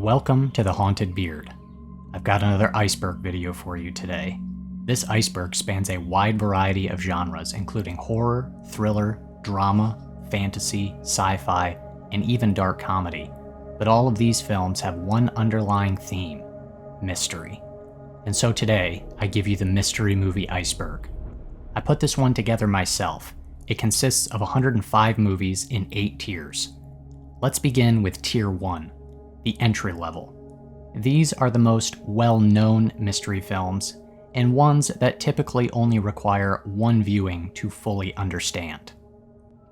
Welcome to the Haunted Beard. I've got another Iceberg video for you today. This Iceberg spans a wide variety of genres, including horror, thriller, drama, fantasy, sci-fi, and even dark comedy. But all of these films have one underlying theme: mystery. And so today, I give you the mystery movie Iceberg. I put this one together myself. It consists of 105 movies in 8 tiers. Let's begin with Tier 1, the entry level. These are the most well-known mystery films, and ones that typically only require one viewing to fully understand.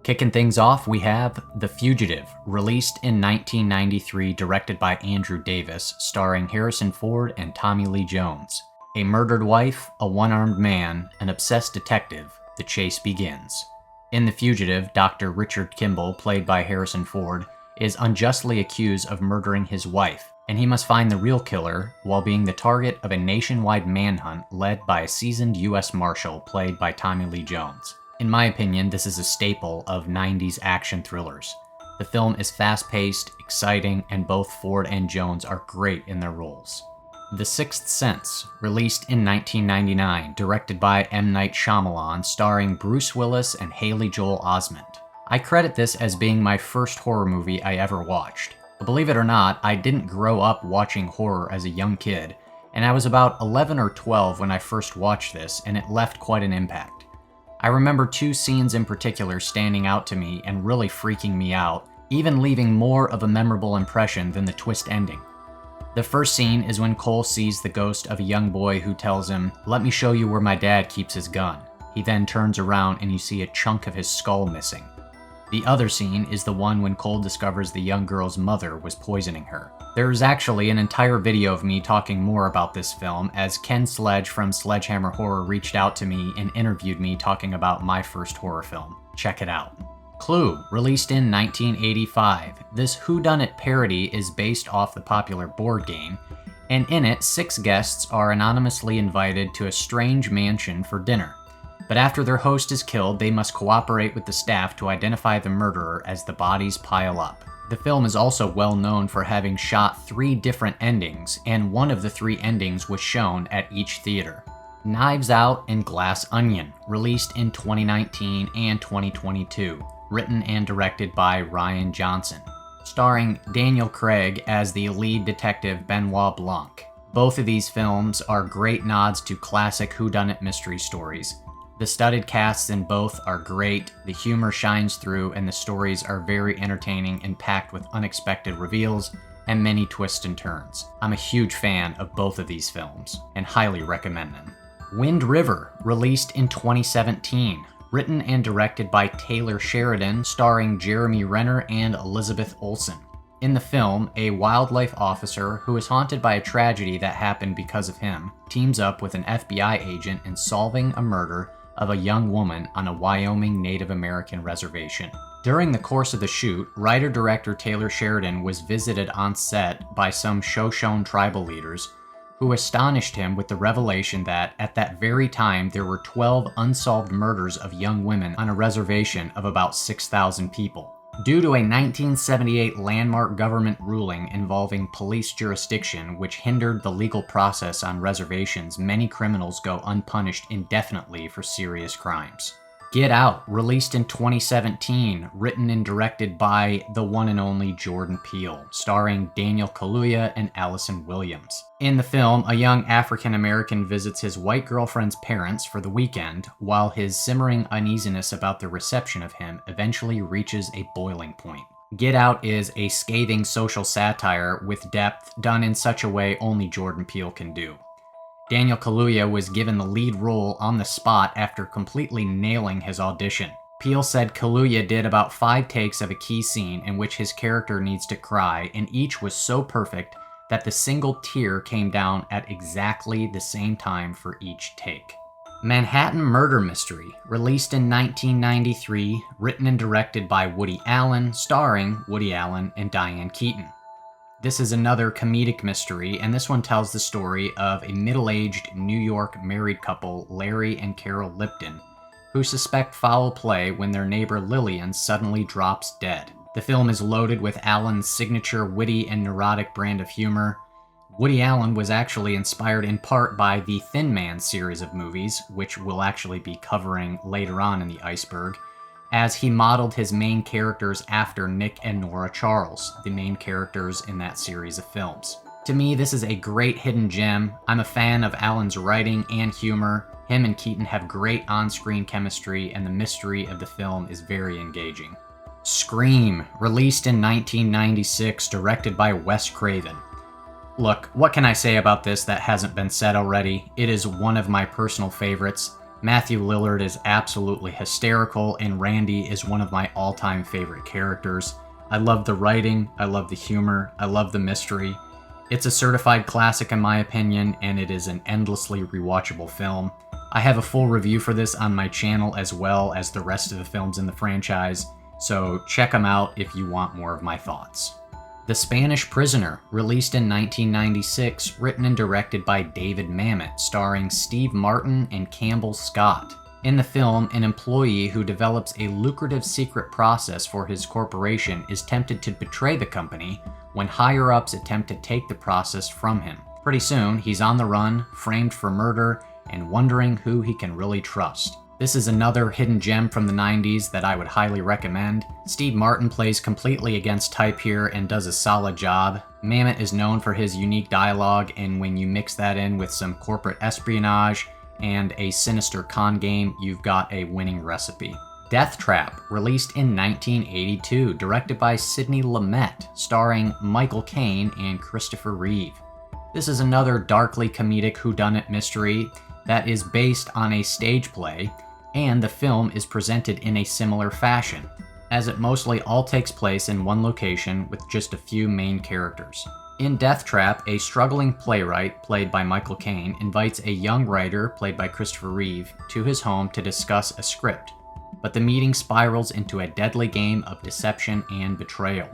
Kicking things off, we have The Fugitive, released in 1993, directed by Andrew Davis, starring Harrison Ford and Tommy Lee Jones. A murdered wife, a one-armed man, an obsessed detective, the chase begins. In The Fugitive, Dr. Richard Kimball, played by Harrison Ford, is unjustly accused of murdering his wife, and he must find the real killer while being the target of a nationwide manhunt led by a seasoned U.S. Marshal played by Tommy Lee Jones. In my opinion, this is a staple of 90s action thrillers. The film is fast-paced, exciting, and both Ford and Jones are great in their roles. The Sixth Sense, released in 1999, directed by M. Night Shyamalan, starring Bruce Willis and Haley Joel Osment. I credit this as being my first horror movie I ever watched. But believe it or not, I didn't grow up watching horror as a young kid, and I was about 11 or 12 when I first watched this, and it left quite an impact. I remember 2 scenes in particular standing out to me and really freaking me out, even leaving more of a memorable impression than the twist ending. The first scene is when Cole sees the ghost of a young boy who tells him, "Let me show you where my dad keeps his gun." He then turns around and you see a chunk of his skull missing. The other scene is the one when Cole discovers the young girl's mother was poisoning her. There is actually an entire video of me talking more about this film, as Ken Sledge from Sledgehammer Horror reached out to me and interviewed me talking about my first horror film. Check it out. Clue, released in 1985. This whodunit parody is based off the popular board game, and in it, 6 guests are anonymously invited to a strange mansion for dinner. But after their host is killed, they must cooperate with the staff to identify the murderer as the bodies pile up. The film is also well known for having shot 3 different endings, and one of the 3 endings was shown at each theater. Knives Out and Glass Onion, released in 2019 and 2022, written and directed by Rian Johnson, starring Daniel Craig as the lead detective Benoit Blanc. Both of these films are great nods to classic whodunit mystery stories. The studded casts in both are great, the humor shines through, and the stories are very entertaining and packed with unexpected reveals and many twists and turns. I'm a huge fan of both of these films, and highly recommend them. Wind River, released in 2017, written and directed by Taylor Sheridan, starring Jeremy Renner and Elizabeth Olsen. In the film, a wildlife officer who is haunted by a tragedy that happened because of him teams up with an FBI agent in solving a murder of a young woman on a Wyoming Native American reservation. During the course of the shoot, writer-director Taylor Sheridan was visited on set by some Shoshone tribal leaders who astonished him with the revelation that at that very time there were 12 unsolved murders of young women on a reservation of about 6,000 people. Due to a 1978 landmark government ruling involving police jurisdiction which hindered the legal process on reservations, many criminals go unpunished indefinitely for serious crimes. Get Out, released in 2017, written and directed by the one and only Jordan Peele, starring Daniel Kaluuya and Allison Williams. In the film, a young African-American visits his white girlfriend's parents for the weekend, while his simmering uneasiness about the reception of him eventually reaches a boiling point. Get Out is a scathing social satire with depth done in such a way only Jordan Peele can do. Daniel Kaluuya was given the lead role on the spot after completely nailing his audition. Peele said Kaluuya did about 5 takes of a key scene in which his character needs to cry, and each was so perfect that the single tear came down at exactly the same time for each take. Manhattan Murder Mystery, released in 1993, written and directed by Woody Allen, starring Woody Allen and Diane Keaton. This is another comedic mystery, and this one tells the story of a middle-aged New York married couple, Larry and Carol Lipton, who suspect foul play when their neighbor Lillian suddenly drops dead. The film is loaded with Allen's signature witty and neurotic brand of humor. Woody Allen was actually inspired in part by the Thin Man series of movies, which we'll actually be covering later on in the Iceberg, as he modeled his main characters after Nick and Nora Charles, the main characters in that series of films. To me, this is a great hidden gem. I'm a fan of Allen's writing and humor. Him and Keaton have great on-screen chemistry, and the mystery of the film is very engaging. Scream, released in 1996, directed by Wes Craven. Look, what can I say about this that hasn't been said already? It is one of my personal favorites. Matthew Lillard is absolutely hysterical, and Randy is one of my all-time favorite characters. I love the writing, I love the humor, I love the mystery. It's a certified classic in my opinion, and it is an endlessly rewatchable film. I have a full review for this on my channel as well as the rest of the films in the franchise, so check them out if you want more of my thoughts. The Spanish Prisoner, released in 1996, written and directed by David Mamet, starring Steve Martin and Campbell Scott. In the film, an employee who develops a lucrative secret process for his corporation is tempted to betray the company when higher-ups attempt to take the process from him. Pretty soon, he's on the run, framed for murder, and wondering who he can really trust. This is another hidden gem from the 90s that I would highly recommend. Steve Martin plays completely against type here and does a solid job. Mamet is known for his unique dialogue, and when you mix that in with some corporate espionage and a sinister con game, you've got a winning recipe. Death Trap, released in 1982, directed by Sidney Lumet, starring Michael Caine and Christopher Reeve. This is another darkly comedic whodunit mystery that is based on a stage play, and the film is presented in a similar fashion, as it mostly all takes place in one location with just a few main characters. In Death Trap, a struggling playwright, played by Michael Caine, invites a young writer, played by Christopher Reeve, to his home to discuss a script, but the meeting spirals into a deadly game of deception and betrayal.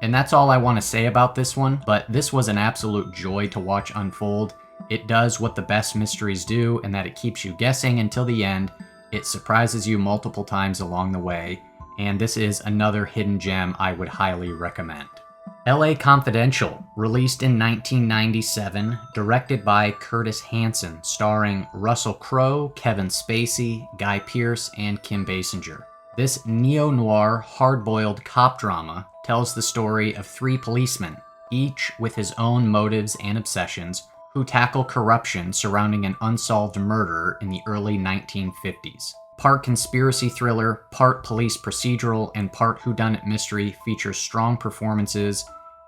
And that's all I want to say about this one, but this was an absolute joy to watch unfold. It does what the best mysteries do, in that it keeps you guessing until the end. It surprises you multiple times along the way, and this is another hidden gem I would highly recommend. LA Confidential, released in 1997, directed by Curtis Hanson, starring Russell Crowe, Kevin Spacey, Guy Pearce, and Kim Basinger. This neo-noir, hard-boiled cop drama tells the story of three policemen, each with his own motives and obsessions, who tackle corruption surrounding an unsolved murder in the early 1950s. Part conspiracy thriller, part police procedural, and part whodunit mystery, features strong performances,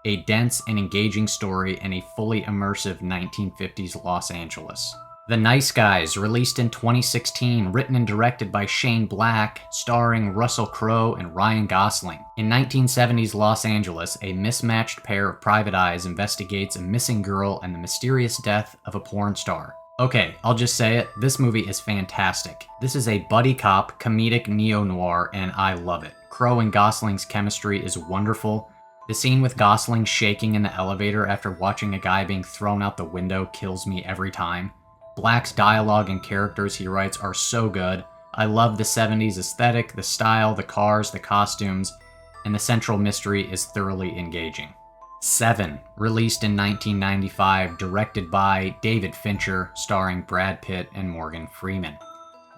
a dense and engaging story, and a fully immersive 1950s Los Angeles. The Nice Guys, released in 2016, written and directed by Shane Black, starring Russell Crowe and Ryan Gosling. In 1970s Los Angeles, a mismatched pair of private eyes investigates a missing girl and the mysterious death of a porn star. Okay, I'll just say it, this movie is fantastic. This is a buddy cop, comedic neo-noir, and I love it. Crowe and Gosling's chemistry is wonderful. The scene with Gosling shaking in the elevator after watching a guy being thrown out the window kills me every time. Black's dialogue and characters he writes are so good. I love the 70s aesthetic, the style, the cars, the costumes, and the central mystery is thoroughly engaging. Seven, released in 1995, directed by David Fincher, starring Brad Pitt and Morgan Freeman.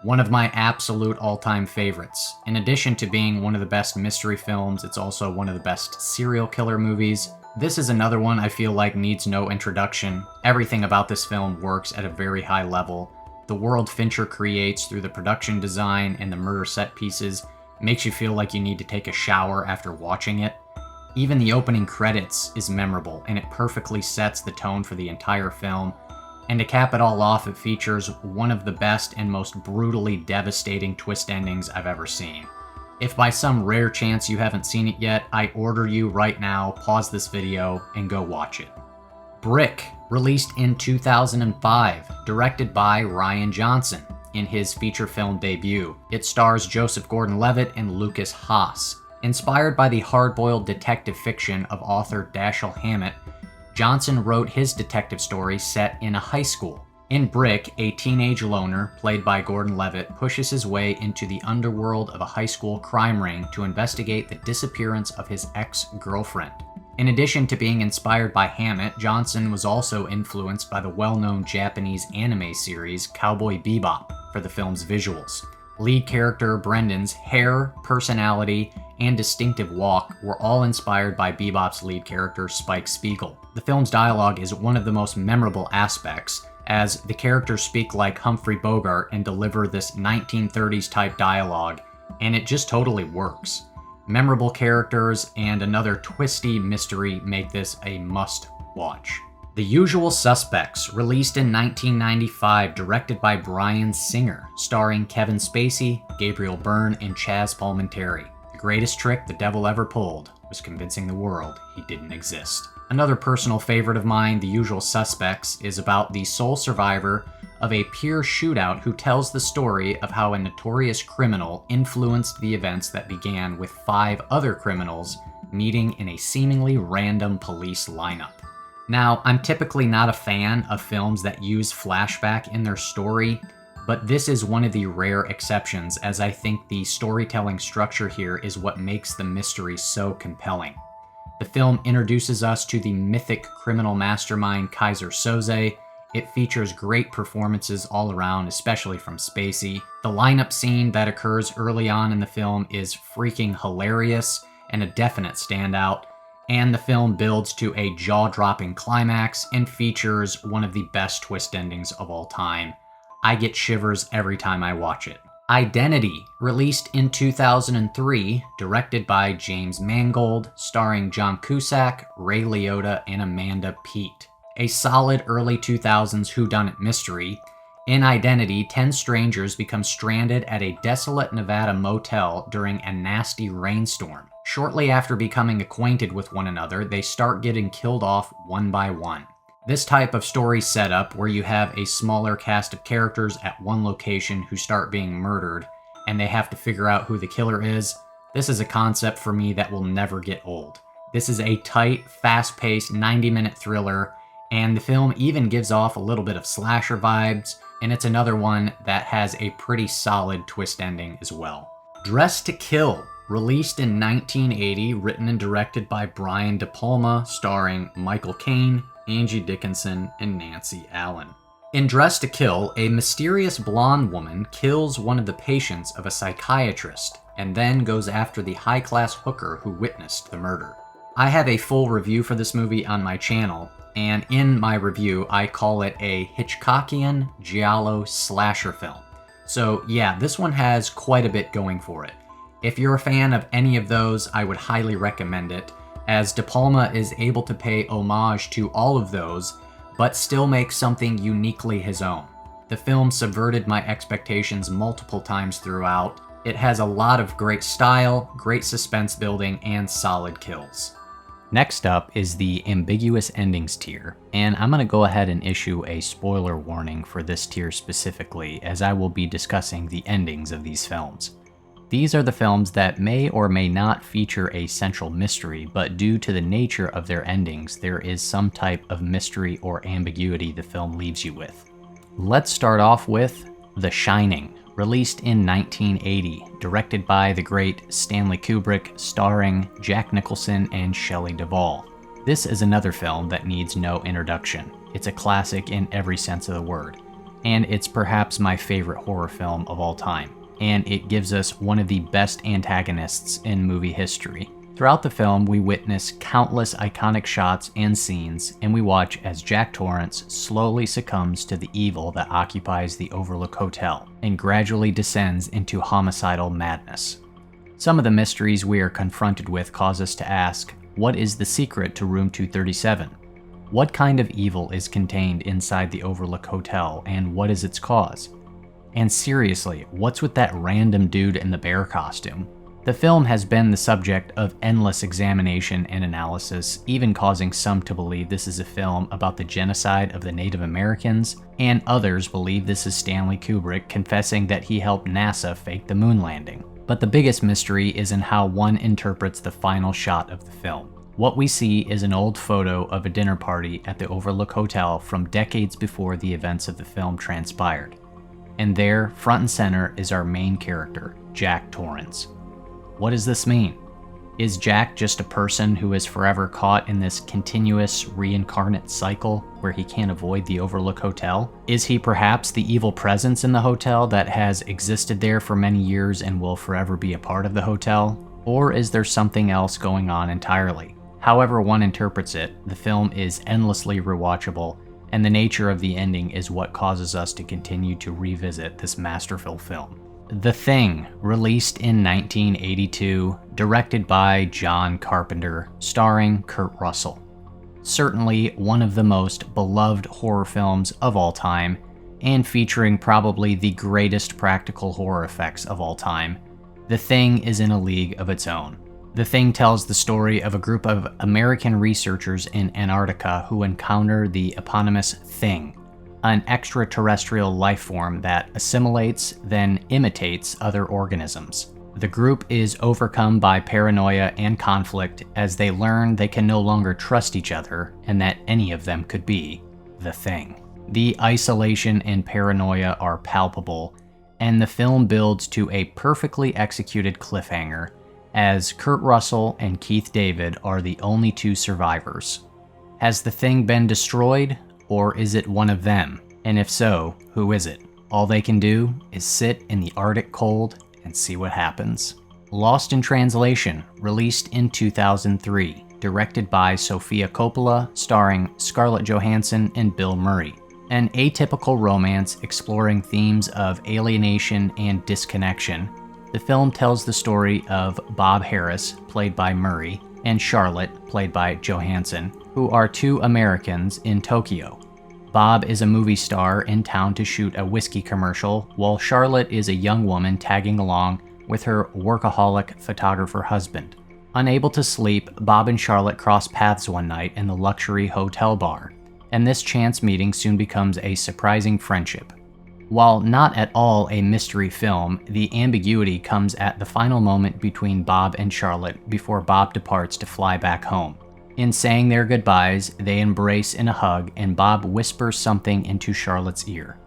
One of my absolute all-time favorites. In addition to being one of the best mystery films, it's also one of the best serial killer movies. This is another one I feel like needs no introduction. Everything about this film works at a very high level. The world Fincher creates through the production design and the murder set pieces makes you feel like you need to take a shower after watching it. Even the opening credits is memorable, and it perfectly sets the tone for the entire film. And to cap it all off, it features one of the best and most brutally devastating twist endings I've ever seen. If by some rare chance you haven't seen it yet, I order you right now, pause this video, and go watch it. Brick, released in 2005, directed by Rian Johnson in his feature film debut. It stars Joseph Gordon-Levitt and Lucas Haas. Inspired by the hard-boiled detective fiction of author Dashiell Hammett, Johnson wrote his detective story set in a high school. In Brick, a teenage loner, played by Gordon Levitt, pushes his way into the underworld of a high school crime ring to investigate the disappearance of his ex-girlfriend. In addition to being inspired by Hammett, Johnson was also influenced by the well-known Japanese anime series Cowboy Bebop for the film's visuals. Lead character Brendan's hair, personality, and distinctive walk were all inspired by Bebop's lead character Spike Spiegel. The film's dialogue is one of the most memorable aspects, as the characters speak like Humphrey Bogart and deliver this 1930s type dialogue, and it just totally works. Memorable characters and another twisty mystery make this a must-watch. The Usual Suspects, released in 1995, directed by Bryan Singer, starring Kevin Spacey, Gabriel Byrne, and Chaz Palminteri. The greatest trick the devil ever pulled was convincing the world he didn't exist. Another personal favorite of mine, The Usual Suspects, is about the sole survivor of a peer shootout who tells the story of how a notorious criminal influenced the events that began with 5 other criminals meeting in a seemingly random police lineup. Now, I'm typically not a fan of films that use flashback in their story, but this is one of the rare exceptions, as I think the storytelling structure here is what makes the mystery so compelling. The film introduces us to the mythic criminal mastermind Kaiser Soze. It features great performances all around, especially from Spacey. The lineup scene that occurs early on in the film is freaking hilarious and a definite standout, and the film builds to a jaw-dropping climax and features one of the best twist endings of all time. I get shivers every time I watch it. Identity, released in 2003, directed by James Mangold, starring John Cusack, Ray Liotta, and Amanda Peet. A solid early 2000s whodunit mystery. In Identity, 10 strangers become stranded at a desolate Nevada motel during a nasty rainstorm. Shortly after becoming acquainted with one another, they start getting killed off one by one. This type of story setup, where you have a smaller cast of characters at one location who start being murdered, and they have to figure out who the killer is, this is a concept for me that will never get old. This is a tight, fast-paced 90-minute thriller, and the film even gives off a little bit of slasher vibes, and it's another one that has a pretty solid twist ending as well. Dressed to Kill, released in 1980, written and directed by Brian De Palma, starring Michael Caine, Angie Dickinson, and Nancy Allen. In Dressed to Kill, a mysterious blonde woman kills one of the patients of a psychiatrist and then goes after the high-class hooker who witnessed the murder. I have a full review for this movie on my channel, and in my review, I call it a Hitchcockian giallo slasher film. So yeah, this one has quite a bit going for it. If you're a fan of any of those, I would highly recommend it, as De Palma is able to pay homage to all of those, but still make something uniquely his own. The film subverted my expectations multiple times throughout. It has a lot of great style, great suspense building, and solid kills. Next up is the ambiguous endings tier, and I'm going to go ahead and issue a spoiler warning for this tier specifically, as I will be discussing the endings of these films. These are the films that may or may not feature a central mystery, but due to the nature of their endings, there is some type of mystery or ambiguity the film leaves you with. Let's start off with The Shining, released in 1980, directed by the great Stanley Kubrick, starring Jack Nicholson and Shelley Duvall. This is another film that needs no introduction. It's a classic in every sense of the word, and it's perhaps my favorite horror film of all time. And it gives us one of the best antagonists in movie history. Throughout the film, we witness countless iconic shots and scenes, and we watch as Jack Torrance slowly succumbs to the evil that occupies the Overlook Hotel, and gradually descends into homicidal madness. Some of the mysteries we are confronted with cause us to ask, what is the secret to Room 237? What kind of evil is contained inside the Overlook Hotel, and what is its cause? And seriously, what's with that random dude in the bear costume? The film has been the subject of endless examination and analysis, even causing some to believe this is a film about the genocide of the Native Americans, and others believe this is Stanley Kubrick confessing that he helped NASA fake the moon landing. But the biggest mystery is in how one interprets the final shot of the film. What we see is an old photo of a dinner party at the Overlook Hotel from decades before the events of the film transpired. And there, front and center, is our main character, Jack Torrance. What does this mean? Is Jack just a person who is forever caught in this continuous reincarnate cycle where he can't avoid the Overlook Hotel? Is he perhaps the evil presence in the hotel that has existed there for many years and will forever be a part of the hotel? Or is there something else going on entirely? However one interprets it, the film is endlessly rewatchable, and the nature of the ending is what causes us to continue to revisit this masterful film. The Thing, released in 1982, directed by John Carpenter, starring Kurt Russell. Certainly one of the most beloved horror films of all time, and featuring probably the greatest practical horror effects of all time. The Thing is in a league of its own. The Thing tells the story of a group of American researchers in Antarctica who encounter the eponymous Thing, an extraterrestrial life form that assimilates, then imitates other organisms. The group is overcome by paranoia and conflict as they learn they can no longer trust each other and that any of them could be the Thing. The isolation and paranoia are palpable, and the film builds to a perfectly executed cliffhanger as Kurt Russell and Keith David are the only two survivors. Has the Thing been destroyed, or is it one of them? And if so, who is it? All they can do is sit in the Arctic cold and see what happens. Lost in Translation, released in 2003, directed by Sofia Coppola, starring Scarlett Johansson and Bill Murray. An atypical romance exploring themes of alienation and disconnection. The film tells the story of Bob Harris, played by Murray, and Charlotte, played by Johansson, who are two Americans in Tokyo. Bob is a movie star in town to shoot a whiskey commercial, while Charlotte is a young woman tagging along with her workaholic photographer husband. Unable to sleep, Bob and Charlotte cross paths one night in the luxury hotel bar, and this chance meeting soon becomes a surprising friendship. While not at all a mystery film, the ambiguity comes at the final moment between Bob and Charlotte before Bob departs to fly back home. In saying their goodbyes, they embrace in a hug, and Bob whispers something into Charlotte's ear.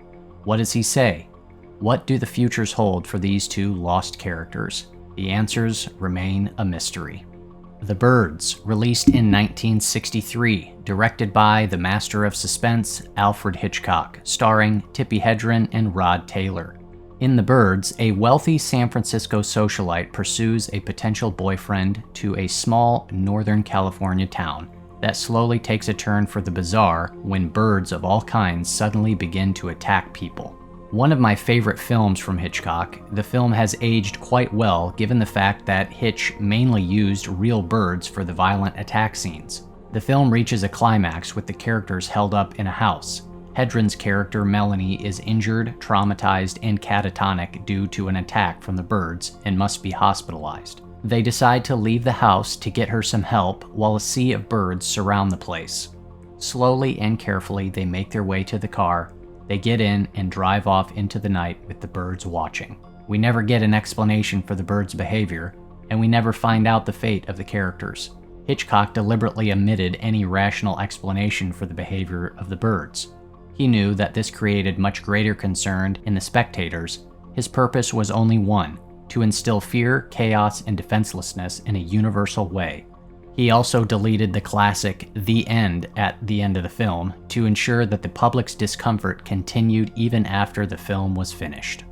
What does he say? What do the futures hold for these two lost characters? The answers remain a mystery. The Birds, released in 1963, directed by the master of suspense, Alfred Hitchcock, starring Tippi Hedren and Rod Taylor. In The Birds, a wealthy San Francisco socialite pursues a potential boyfriend to a small Northern California town that slowly takes a turn for the bizarre when birds of all kinds suddenly begin to attack people. One of my favorite films from Hitchcock, the film has aged quite well given the fact that Hitch mainly used real birds for the violent attack scenes. The film reaches a climax with the characters held up in a house. Hedren's character Melanie is injured, traumatized, and catatonic due to an attack from the birds and must be hospitalized. They decide to leave the house to get her some help while a sea of birds surround the place. Slowly and carefully they make their way to the car. They get in and drive off into the night with the birds watching. We never get an explanation for the birds' behavior, and we never find out the fate of the characters. Hitchcock deliberately omitted any rational explanation for the behavior of the birds. He knew that this created much greater concern in the spectators. His purpose was only one: to instill fear, chaos, and defenselessness in a universal way. He also deleted the classic "the end" at the end of the film to ensure that the public's discomfort continued even after the film was finished.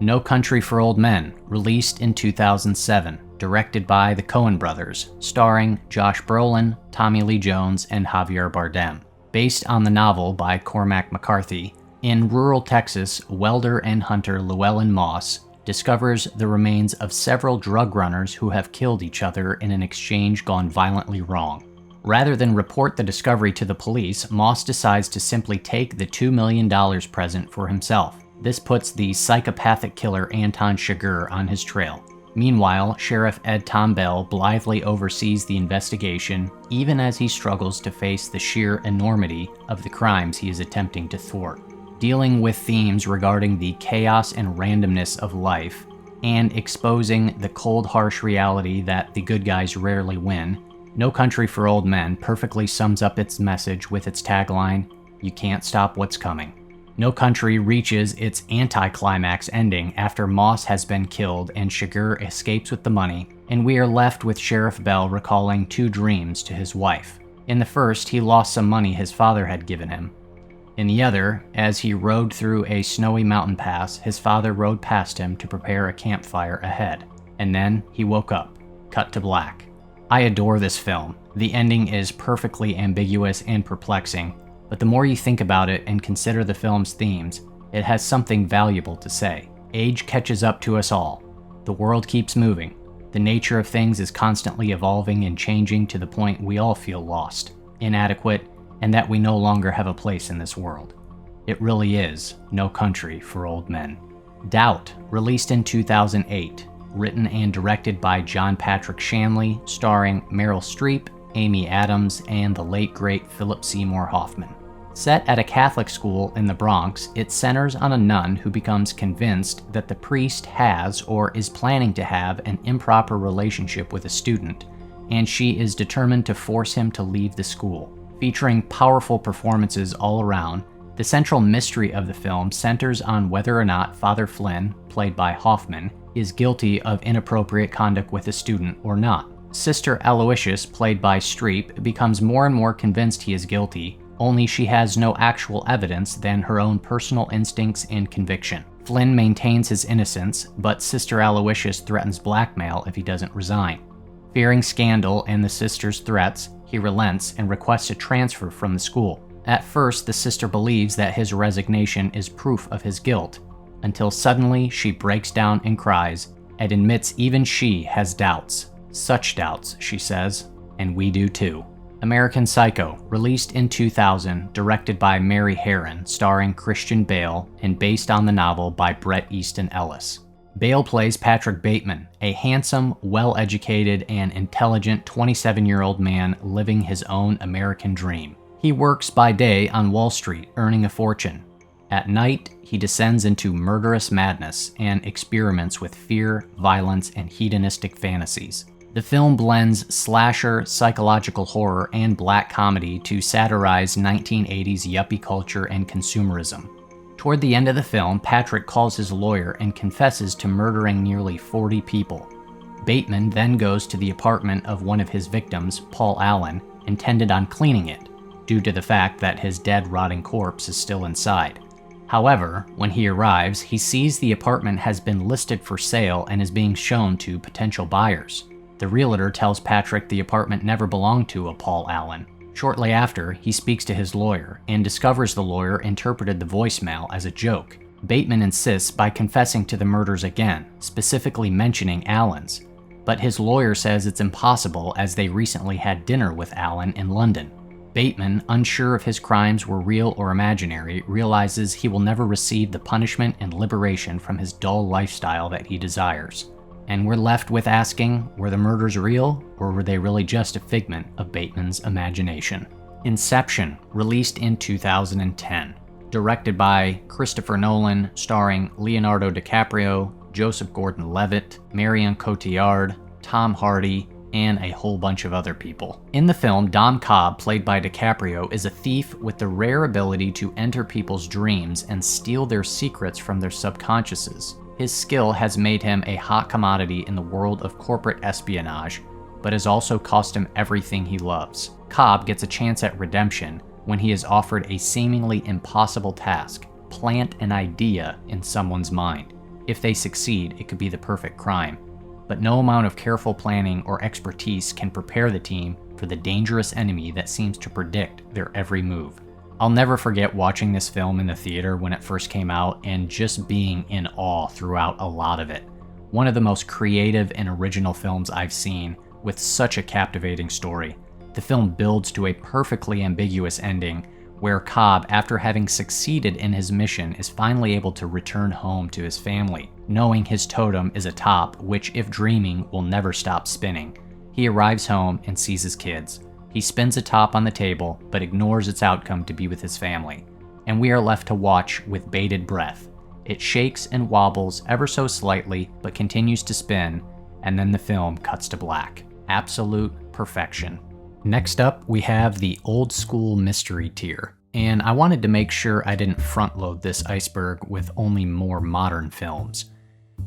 No Country for Old Men, released in 2007, directed by the Coen brothers, starring Josh Brolin, Tommy Lee Jones, and Javier Bardem. Based on the novel by Cormac McCarthy, in rural Texas, welder and hunter Llewellyn Moss discovers the remains of several drug runners who have killed each other in an exchange gone violently wrong. Rather than report the discovery to the police, Moss decides to simply take the $2 million present for himself. This puts the psychopathic killer Anton Chigurh on his trail. Meanwhile, Sheriff Ed Tom Bell blithely oversees the investigation, even as he struggles to face the sheer enormity of the crimes he is attempting to thwart. Dealing with themes regarding the chaos and randomness of life, and exposing the cold, harsh reality that the good guys rarely win, No Country for Old Men perfectly sums up its message with its tagline, "You can't stop what's coming." No Country reaches its anticlimax ending after Moss has been killed and Chigurh escapes with the money, and we are left with Sheriff Bell recalling two dreams to his wife. In the first, he lost some money his father had given him. In the other, as he rode through a snowy mountain pass, his father rode past him to prepare a campfire ahead. And then he woke up. Cut to black. I adore this film. The ending is perfectly ambiguous and perplexing, but the more you think about it and consider the film's themes, it has something valuable to say. Age catches up to us all. The world keeps moving. The nature of things is constantly evolving and changing to the point we all feel lost, inadequate, and that we no longer have a place in this world. It really is No Country for Old Men. Doubt, released in 2008, written and directed by John Patrick Shanley, starring Meryl Streep, Amy Adams, and the late great Philip Seymour Hoffman. Set at a Catholic school in the Bronx, it centers on a nun who becomes convinced that the priest has or is planning to have an improper relationship with a student, and she is determined to force him to leave the school. Featuring powerful performances all around, the central mystery of the film centers on whether or not Father Flynn, played by Hoffman, is guilty of inappropriate conduct with a student or not. Sister Aloysius, played by Streep, becomes more and more convinced he is guilty, only she has no actual evidence than her own personal instincts and conviction. Flynn maintains his innocence, but Sister Aloysius threatens blackmail if he doesn't resign. Fearing scandal and the sister's threats, he relents and requests a transfer from the school. At first, the sister believes that his resignation is proof of his guilt, until suddenly she breaks down and cries, and admits even she has doubts. Such doubts, she says, and we do too. American Psycho, released in 2000, directed by Mary Harron, starring Christian Bale, and based on the novel by Bret Easton Ellis. Bale plays Patrick Bateman, a handsome, well-educated, and intelligent 27-year-old man living his own American dream. He works by day on Wall Street, earning a fortune. At night, he descends into murderous madness and experiments with fear, violence, and hedonistic fantasies. The film blends slasher, psychological horror, and black comedy to satirize 1980s yuppie culture and consumerism. Toward the end of the film, Patrick calls his lawyer and confesses to murdering nearly 40 people. Bateman then goes to the apartment of one of his victims, Paul Allen, intended on cleaning it, due to the fact that his dead, rotting corpse is still inside. However, when he arrives, he sees the apartment has been listed for sale and is being shown to potential buyers. The realtor tells Patrick the apartment never belonged to a Paul Allen. Shortly after, he speaks to his lawyer and discovers the lawyer interpreted the voicemail as a joke. Bateman insists by confessing to the murders again, specifically mentioning Allen's, but his lawyer says it's impossible as they recently had dinner with Allen in London. Bateman, unsure if his crimes were real or imaginary, realizes he will never receive the punishment and liberation from his dull lifestyle that he desires. And we're left with asking, were the murders real, or were they really just a figment of Bateman's imagination? Inception, released in 2010. Directed by Christopher Nolan, starring Leonardo DiCaprio, Joseph Gordon-Levitt, Marion Cotillard, Tom Hardy, and a whole bunch of other people. In the film, Dom Cobb, played by DiCaprio, is a thief with the rare ability to enter people's dreams and steal their secrets from their subconsciouses. His skill has made him a hot commodity in the world of corporate espionage, but has also cost him everything he loves. Cobb gets a chance at redemption when he is offered a seemingly impossible task: plant an idea in someone's mind. If they succeed, it could be the perfect crime. But no amount of careful planning or expertise can prepare the team for the dangerous enemy that seems to predict their every move. I'll never forget watching this film in the theater when it first came out and just being in awe throughout a lot of it. One of the most creative and original films I've seen, with such a captivating story. The film builds to a perfectly ambiguous ending where Cobb, after having succeeded in his mission, is finally able to return home to his family, knowing his totem is a top which, if dreaming, will never stop spinning. He arrives home and sees his kids. He spins a top on the table, but ignores its outcome to be with his family, and we are left to watch with bated breath. It shakes and wobbles ever so slightly, but continues to spin, and then the film cuts to black. Absolute perfection. Next up, we have the old school mystery tier. And I wanted to make sure I didn't front load this iceberg with only more modern films.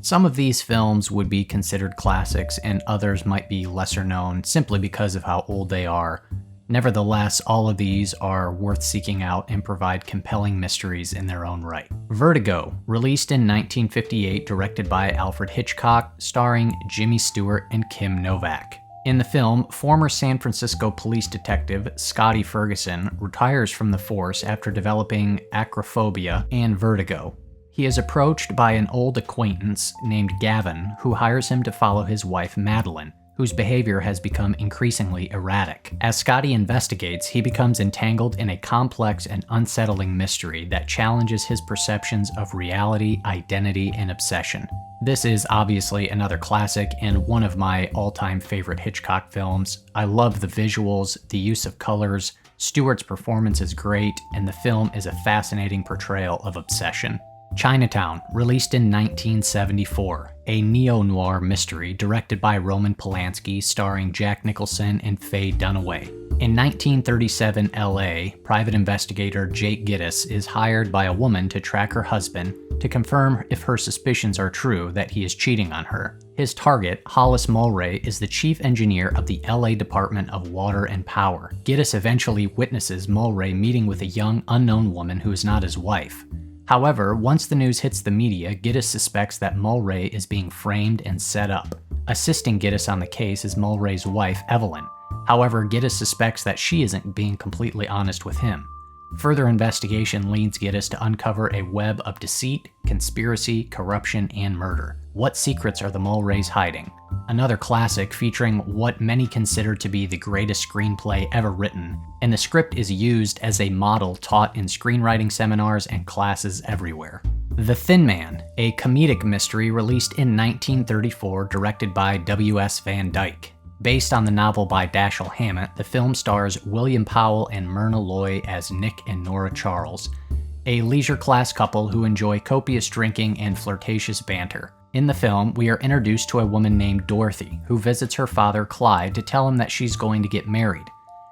Some of these films would be considered classics and others might be lesser known simply because of how old they are. Nevertheless, all of these are worth seeking out and provide compelling mysteries in their own right. Vertigo, released in 1958, directed by Alfred Hitchcock, starring Jimmy Stewart and Kim Novak. In the film, former San Francisco police detective Scotty Ferguson retires from the force after developing acrophobia and vertigo. He is approached by an old acquaintance named Gavin, who hires him to follow his wife Madeline, whose behavior has become increasingly erratic. As Scotty investigates, he becomes entangled in a complex and unsettling mystery that challenges his perceptions of reality, identity, and obsession. This is obviously another classic and one of my all-time favorite Hitchcock films. I love the visuals, the use of colors, Stewart's performance is great, and the film is a fascinating portrayal of obsession. Chinatown, released in 1974, a neo-noir mystery directed by Roman Polanski starring Jack Nicholson and Faye Dunaway. In 1937 LA, private investigator Jake Gittes is hired by a woman to track her husband to confirm if her suspicions are true that he is cheating on her. His target, Hollis Mulray, is the chief engineer of the LA Department of Water and Power. Gittes eventually witnesses Mulray meeting with a young, unknown woman who is not his wife. However, once the news hits the media, Gittes suspects that Mulray is being framed and set up. Assisting Gittes on the case is Mulray's wife, Evelyn. However, Gittes suspects that she isn't being completely honest with him. Further investigation leads Gittes to uncover a web of deceit, conspiracy, corruption, and murder. What secrets are the Mulrays hiding? Another classic featuring what many consider to be the greatest screenplay ever written, and the script is used as a model taught in screenwriting seminars and classes everywhere. The Thin Man, a comedic mystery released in 1934 directed by W.S. Van Dyke. Based on the novel by Dashiell Hammett, the film stars William Powell and Myrna Loy as Nick and Nora Charles, a leisure class couple who enjoy copious drinking and flirtatious banter. In the film, we are introduced to a woman named Dorothy, who visits her father Clyde to tell him that she's going to get married.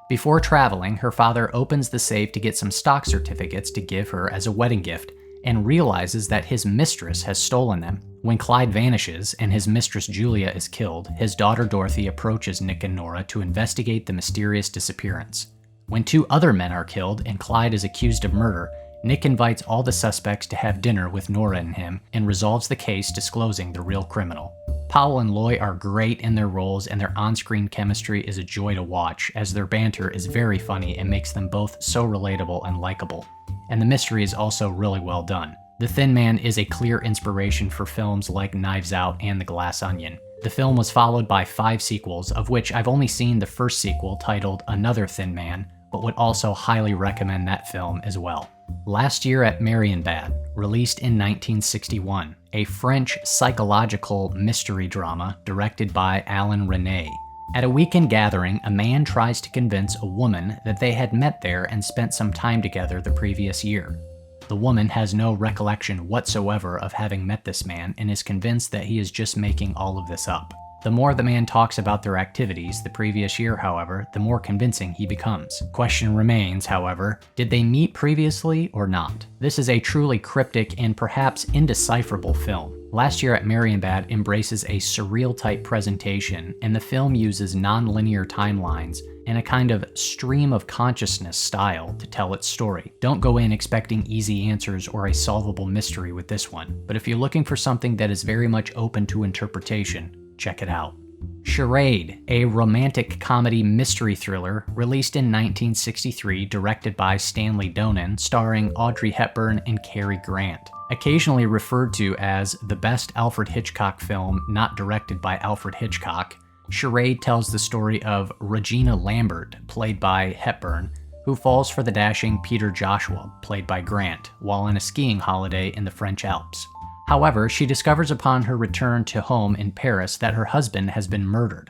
Before traveling, her father opens the safe to get some stock certificates to give her as a wedding gift, and realizes that his mistress has stolen them. When Clyde vanishes and his mistress Julia is killed, his daughter Dorothy approaches Nick and Nora to investigate the mysterious disappearance. When two other men are killed and Clyde is accused of murder, Nick invites all the suspects to have dinner with Nora and him and resolves the case, disclosing the real criminal. Powell and Loy are great in their roles, and their on-screen chemistry is a joy to watch, as their banter is very funny and makes them both so relatable and likable. And the mystery is also really well done. The Thin Man is a clear inspiration for films like Knives Out and The Glass Onion. The film was followed by 5 sequels, of which I've only seen the first sequel titled Another Thin Man, but would also highly recommend that film as well. Last Year at Marienbad, released in 1961, a French psychological mystery drama directed by Alain Resnais. At a weekend gathering, a man tries to convince a woman that they had met there and spent some time together the previous year. The woman has no recollection whatsoever of having met this man and is convinced that he is just making all of this up. The more the man talks about their activities the previous year, however, the more convincing he becomes. Question remains, however, did they meet previously or not? This is a truly cryptic and perhaps indecipherable film. Last Year at Marienbad embraces a surreal-type presentation, and the film uses non-linear timelines and a kind of stream of consciousness style to tell its story. Don't go in expecting easy answers or a solvable mystery with this one, but if you're looking for something that is very much open to interpretation, check it out. Charade, a romantic comedy mystery thriller released in 1963, directed by Stanley Donen, starring Audrey Hepburn and Cary Grant. Occasionally referred to as the best Alfred Hitchcock film not directed by Alfred Hitchcock, Charade tells the story of Regina Lambert, played by Hepburn, who falls for the dashing Peter Joshua, played by Grant, while on a skiing holiday in the French Alps. However, she discovers upon her return to home in Paris that her husband has been murdered.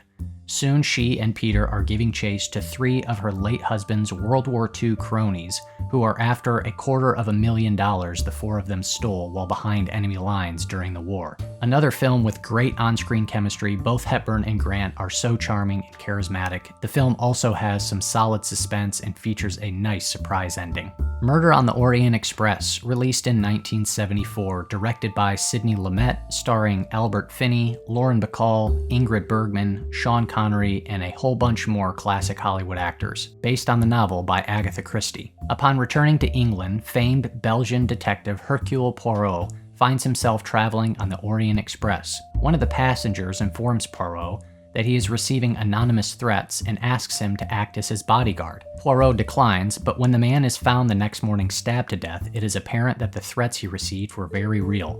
Soon she and Peter are giving chase to 3 of her late husband's World War II cronies, who are after $250,000 the 4 of them stole while behind enemy lines during the war. Another film with great on-screen chemistry. Both Hepburn and Grant are so charming and charismatic. The film also has some solid suspense and features a nice surprise ending. Murder on the Orient Express, released in 1974, directed by Sidney Lumet, starring Albert Finney, Lauren Bacall, Ingrid Bergman, Sean Connery, and a whole bunch more classic Hollywood actors, based on the novel by Agatha Christie. Upon returning to England, famed Belgian detective Hercule Poirot finds himself traveling on the Orient Express. One of the passengers informs Poirot that he is receiving anonymous threats and asks him to act as his bodyguard. Poirot declines, but when the man is found the next morning stabbed to death, it is apparent that the threats he received were very real.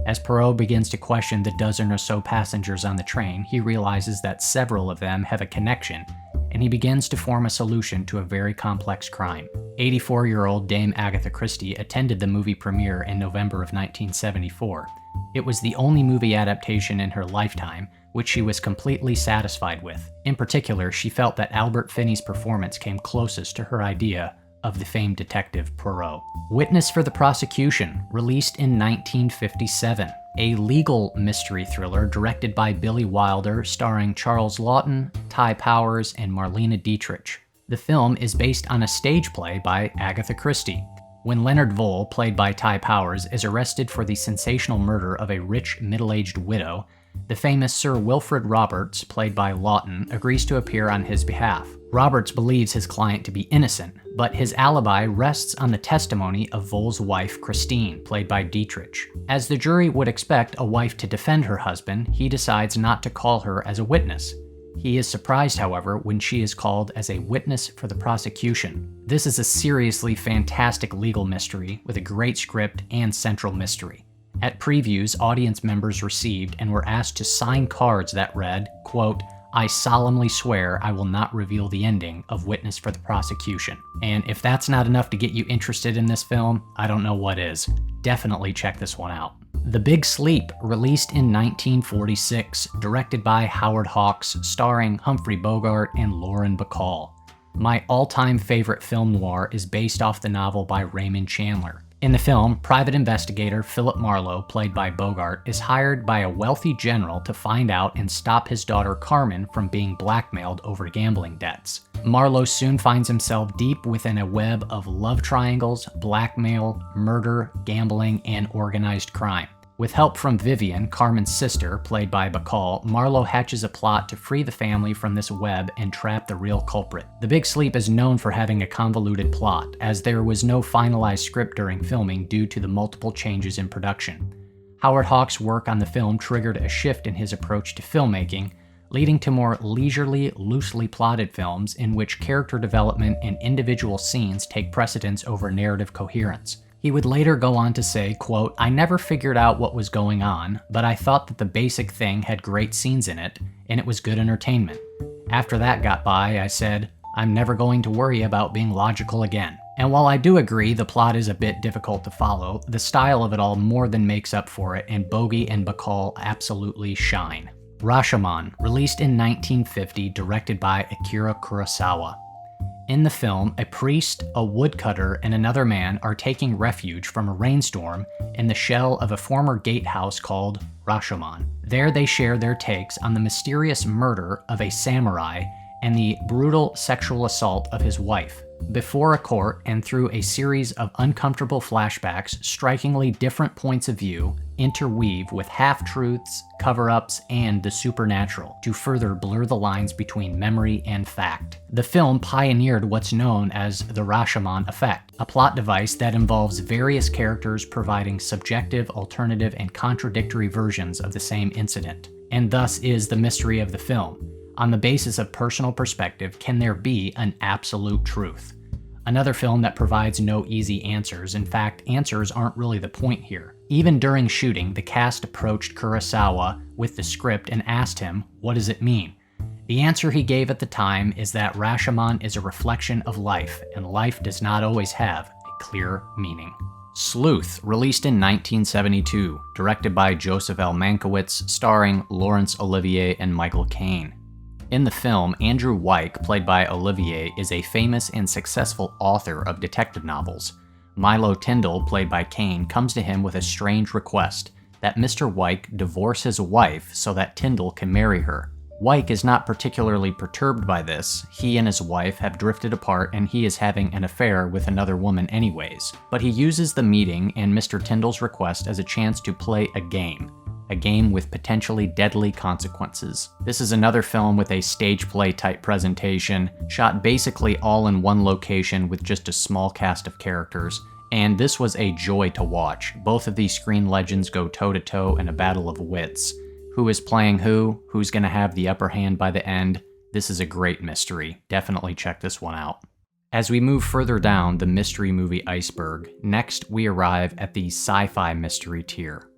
As Poirot begins to question the dozen or so passengers on the train, he realizes that several of them have a connection, and he begins to form a solution to a very complex crime. 84-year-old Dame Agatha Christie attended the movie premiere in November of 1974. It was the only movie adaptation in her lifetime which she was completely satisfied with. In particular, she felt that Albert Finney's performance came closest to her idea of the famed detective Poirot. Witness for the Prosecution, released in 1957, a legal mystery thriller directed by Billy Wilder, starring Charles Laughton, Ty Powers, and Marlene Dietrich. The film is based on a stage play by Agatha Christie. When Leonard Vole, played by Ty Powers, is arrested for the sensational murder of a rich, middle-aged widow, the famous Sir Wilfrid Roberts, played by Laughton, agrees to appear on his behalf. Roberts believes his client to be innocent, but his alibi rests on the testimony of Vole's wife, Christine, played by Dietrich. As the jury would expect a wife to defend her husband, he decides not to call her as a witness. He is surprised, however, when she is called as a witness for the prosecution. This is a seriously fantastic legal mystery with a great script and central mystery. At previews, audience members received and were asked to sign cards that read, quote, "I solemnly swear I will not reveal the ending of Witness for the Prosecution." And if that's not enough to get you interested in this film, I don't know what is. Definitely check this one out. The Big Sleep, released in 1946, directed by Howard Hawks, starring Humphrey Bogart and Lauren Bacall. My all-time favorite film noir is based off the novel by Raymond Chandler. In the film, private investigator Philip Marlowe, played by Bogart, is hired by a wealthy general to find out and stop his daughter Carmen from being blackmailed over gambling debts. Marlowe soon finds himself deep within a web of love triangles, blackmail, murder, gambling, and organized crime. With help from Vivian, Carmen's sister, played by Bacall, Marlowe hatches a plot to free the family from this web and trap the real culprit. The Big Sleep is known for having a convoluted plot, as there was no finalized script during filming due to the multiple changes in production. Howard Hawks' work on the film triggered a shift in his approach to filmmaking, leading to more leisurely, loosely plotted films in which character development and individual scenes take precedence over narrative coherence. He would later go on to say, quote, "I never figured out what was going on, but I thought that the basic thing had great scenes in it, and it was good entertainment. After that got by, I said, I'm never going to worry about being logical again." And while I do agree the plot is a bit difficult to follow, the style of it all more than makes up for it, and Bogey and Bacall absolutely shine. Rashomon, released in 1950, directed by Akira Kurosawa. In the film, a priest, a woodcutter, and another man are taking refuge from a rainstorm in the shell of a former gatehouse called Rashomon. There they share their takes on the mysterious murder of a samurai and the brutal sexual assault of his wife. Before a court and through a series of uncomfortable flashbacks, strikingly different points of view interweave with half-truths, cover-ups, and the supernatural to further blur the lines between memory and fact. The film pioneered what's known as the Rashomon effect, a plot device that involves various characters providing subjective, alternative, and contradictory versions of the same incident, and thus is the mystery of the film. On the basis of personal perspective, can there be an absolute truth? Another film that provides no easy answers. In fact, answers aren't really the point here. Even during shooting, the cast approached Kurosawa with the script and asked him, what does it mean? The answer he gave at the time is that Rashomon is a reflection of life, and life does not always have a clear meaning. Sleuth, released in 1972, directed by Joseph L. Mankiewicz, starring Laurence Olivier and Michael Caine. In the film, Andrew Wyke, played by Olivier, is a famous and successful author of detective novels. Milo Tyndall, played by Kane, comes to him with a strange request that Mr. Wyke divorce his wife so that Tyndall can marry her. Wyke is not particularly perturbed by this. He and his wife have drifted apart and he is having an affair with another woman anyways. But he uses the meeting and Mr. Tyndall's request as a chance to play a game with potentially deadly consequences. This is another film with a stage play type presentation, shot basically all in one location with just a small cast of characters, and this was a joy to watch. Both of these screen legends go toe-to-toe in a battle of wits. Who is playing who? Who's going to have the upper hand by the end? This is a great mystery. Definitely check this one out. As we move further down the mystery movie iceberg, next we arrive at the sci-fi mystery tier.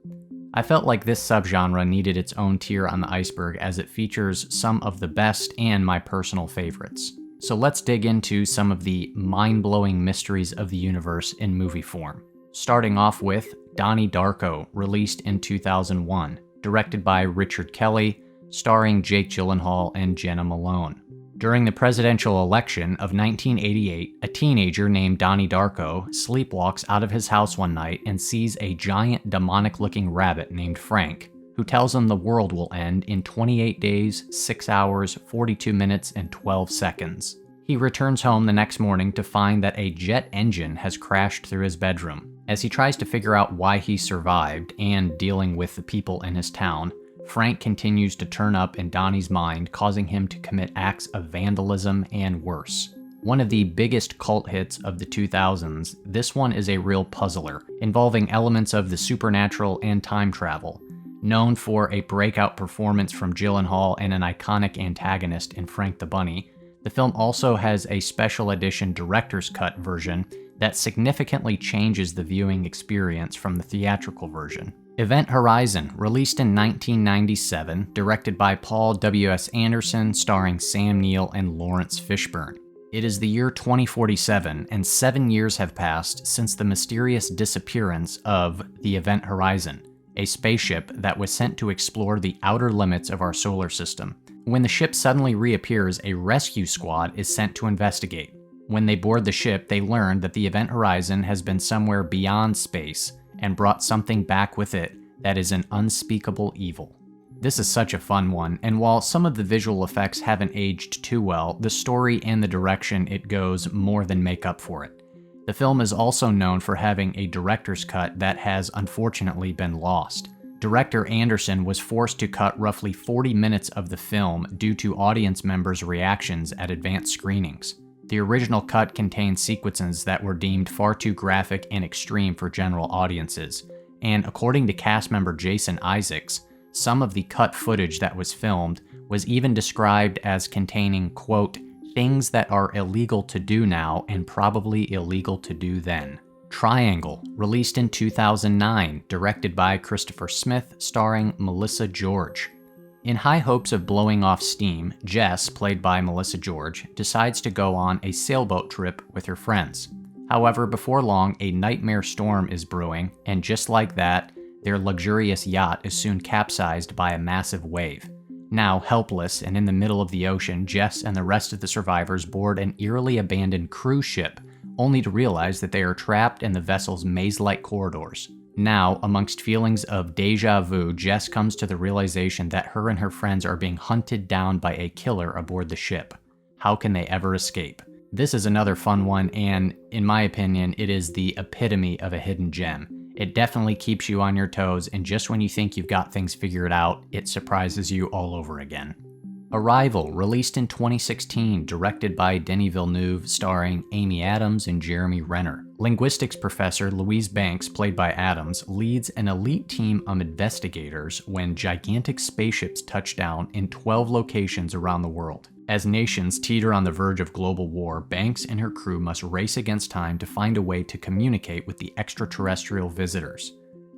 I felt like this subgenre needed its own tier on the iceberg as it features some of the best and my personal favorites. So let's dig into some of the mind-blowing mysteries of the universe in movie form. Starting off with Donnie Darko, released in 2001, directed by Richard Kelly, starring Jake Gyllenhaal and Jenna Malone. During the presidential election of 1988, a teenager named Donnie Darko sleepwalks out of his house one night and sees a giant demonic-looking rabbit named Frank, who tells him the world will end in 28 days, 6 hours, 42 minutes, and 12 seconds. He returns home the next morning to find that a jet engine has crashed through his bedroom. As he tries to figure out why he survived and dealing with the people in his town, Frank continues to turn up in Donnie's mind, causing him to commit acts of vandalism and worse. One of the biggest cult hits of the 2000s, this one is a real puzzler, involving elements of the supernatural and time travel. Known for a breakout performance from Gyllenhaal and an iconic antagonist in Frank the Bunny, the film also has a special edition director's cut version that significantly changes the viewing experience from the theatrical version. Event Horizon, released in 1997, directed by Paul W.S. Anderson, starring Sam Neill and Lawrence Fishburne. It is the year 2047, and 7 years have passed since the mysterious disappearance of the Event Horizon, a spaceship that was sent to explore the outer limits of our solar system. When the ship suddenly reappears, a rescue squad is sent to investigate. When they board the ship, they learn that the Event Horizon has been somewhere beyond space and brought something back with it that is an unspeakable evil. This is such a fun one, and while some of the visual effects haven't aged too well, the story and the direction it goes more than make up for it. The film is also known for having a director's cut that has unfortunately been lost. Director Anderson was forced to cut roughly 40 minutes of the film due to audience members' reactions at advanced screenings. The original cut contained sequences that were deemed far too graphic and extreme for general audiences, and according to cast member Jason Isaacs, some of the cut footage that was filmed was even described as containing, quote, things that are illegal to do now and probably illegal to do then. Triangle, released in 2009, directed by Christopher Smith, starring Melissa George. In high hopes of blowing off steam, Jess, played by Melissa George, decides to go on a sailboat trip with her friends. However, before long, a nightmare storm is brewing, and just like that, their luxurious yacht is soon capsized by a massive wave. Now helpless and in the middle of the ocean, Jess and the rest of the survivors board an eerily abandoned cruise ship, only to realize that they are trapped in the vessel's maze-like corridors. Now, amongst feelings of deja vu, Jess comes to the realization that her and her friends are being hunted down by a killer aboard the ship. How can they ever escape? This is another fun one, and in my opinion, it is the epitome of a hidden gem. It definitely keeps you on your toes, and just when you think you've got things figured out, it surprises you all over again. Arrival, released in 2016, directed by Denis Villeneuve, starring Amy Adams and Jeremy Renner. Linguistics professor Louise Banks, played by Adams, leads an elite team of investigators when gigantic spaceships touch down in 12 locations around the world. As nations teeter on the verge of global war, Banks and her crew must race against time to find a way to communicate with the extraterrestrial visitors.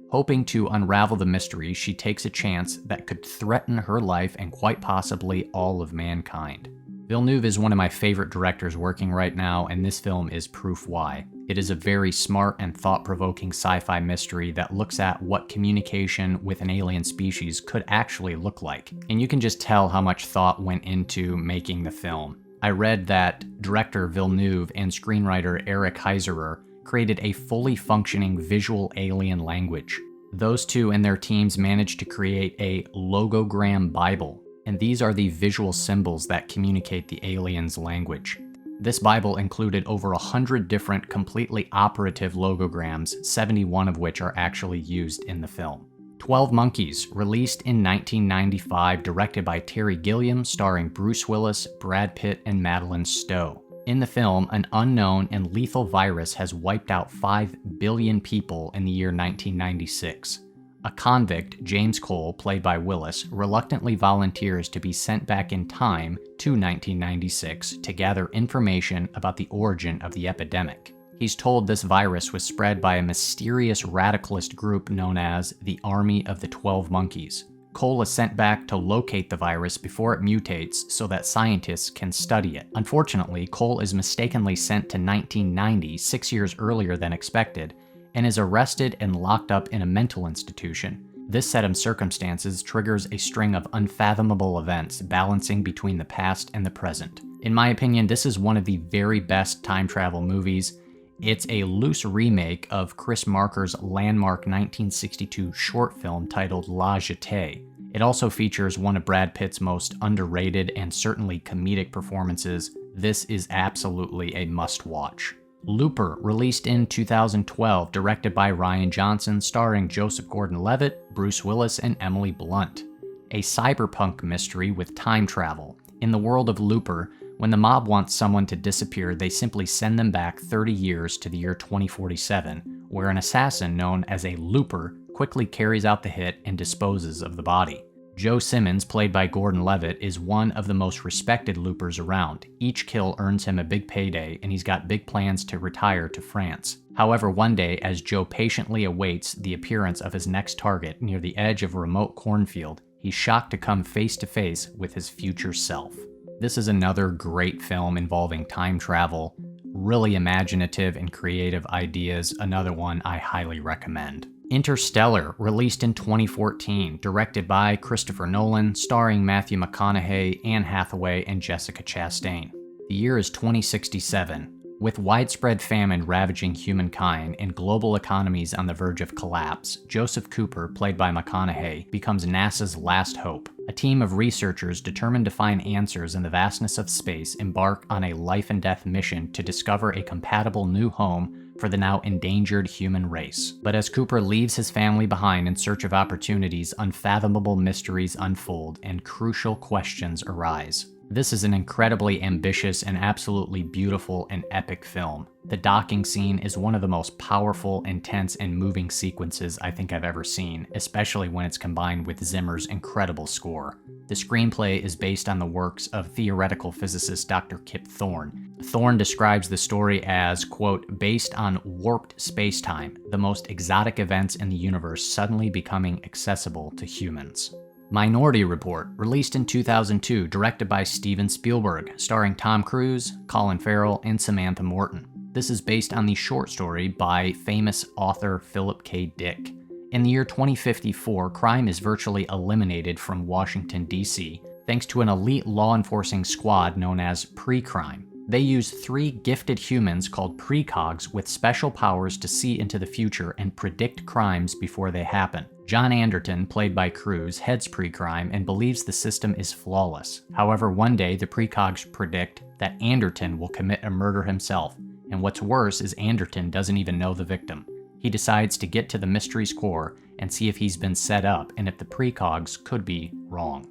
Hoping to unravel the mystery, she takes a chance that could threaten her life and quite possibly all of mankind. Villeneuve is one of my favorite directors working right now, and this film is proof why. It is a very smart and thought-provoking sci-fi mystery that looks at what communication with an alien species could actually look like. And you can just tell how much thought went into making the film. I read that director Villeneuve and screenwriter Eric Heiserer created a fully functioning visual alien language. Those two and their teams managed to create a logogram Bible, and these are the visual symbols that communicate the aliens' language. This Bible included over 100 different completely operative logograms, 71 of which are actually used in the film. 12 Monkeys, released in 1995, directed by Terry Gilliam, starring Bruce Willis, Brad Pitt, and Madeleine Stowe. In the film, an unknown and lethal virus has wiped out 5 billion people in the year 1996. A convict, James Cole, played by Willis, reluctantly volunteers to be sent back in time to 1996 to gather information about the origin of the epidemic. He's told this virus was spread by a mysterious radicalist group known as the Army of the 12 Monkeys. Cole is sent back to locate the virus before it mutates so that scientists can study it. Unfortunately, Cole is mistakenly sent to 1990, 6 years earlier than expected, and is arrested and locked up in a mental institution. This set of circumstances triggers a string of unfathomable events balancing between the past and the present. In my opinion, this is one of the very best time travel movies. It's a loose remake of Chris Marker's landmark 1962 short film titled La Jetée. It also features one of Brad Pitt's most underrated and certainly comedic performances. This is absolutely a must-watch. Looper, released in 2012, directed by Rian Johnson, starring Joseph Gordon-Levitt, Bruce Willis, and Emily Blunt. A cyberpunk mystery with time travel. In the world of Looper, when the mob wants someone to disappear, they simply send them back 30 years to the year 2047, where an assassin known as a Looper quickly carries out the hit and disposes of the body. Joe Simmons, played by Gordon-Levitt, is one of the most respected loopers around. Each kill earns him a big payday, and he's got big plans to retire to France. However, one day, as Joe patiently awaits the appearance of his next target near the edge of a remote cornfield, he's shocked to come face to face with his future self. This is another great film involving time travel, really imaginative and creative ideas, another one I highly recommend. Interstellar, released in 2014, directed by Christopher Nolan, starring Matthew McConaughey, Anne Hathaway, and Jessica Chastain. The year is 2067. With widespread famine ravaging humankind and global economies on the verge of collapse, Joseph Cooper, played by McConaughey, becomes NASA's last hope. A team of researchers determined to find answers in the vastness of space embark on a life-and-death mission to discover a compatible new home for the now endangered human race. But as Cooper leaves his family behind in search of opportunities, unfathomable mysteries unfold and crucial questions arise. This is an incredibly ambitious and absolutely beautiful and epic film. The docking scene is one of the most powerful, intense, and moving sequences I think I've ever seen, especially when it's combined with Zimmer's incredible score. The screenplay is based on the works of theoretical physicist Dr. Kip Thorne. Thorne describes the story as, quote, based on warped spacetime, the most exotic events in the universe suddenly becoming accessible to humans. Minority Report, released in 2002, directed by Steven Spielberg, starring Tom Cruise, Colin Farrell, and Samantha Morton. This is based on the short story by famous author Philip K. Dick. In the year 2054, crime is virtually eliminated from Washington, D.C., thanks to an elite law-enforcing squad known as Pre-Crime. They use 3 gifted humans called precogs with special powers to see into the future and predict crimes before they happen. John Anderton, played by Cruise, heads Pre-Crime and believes the system is flawless. However, one day the precogs predict that Anderton will commit a murder himself, and what's worse is Anderton doesn't even know the victim. He decides to get to the mystery's core and see if he's been set up and if the precogs could be wrong.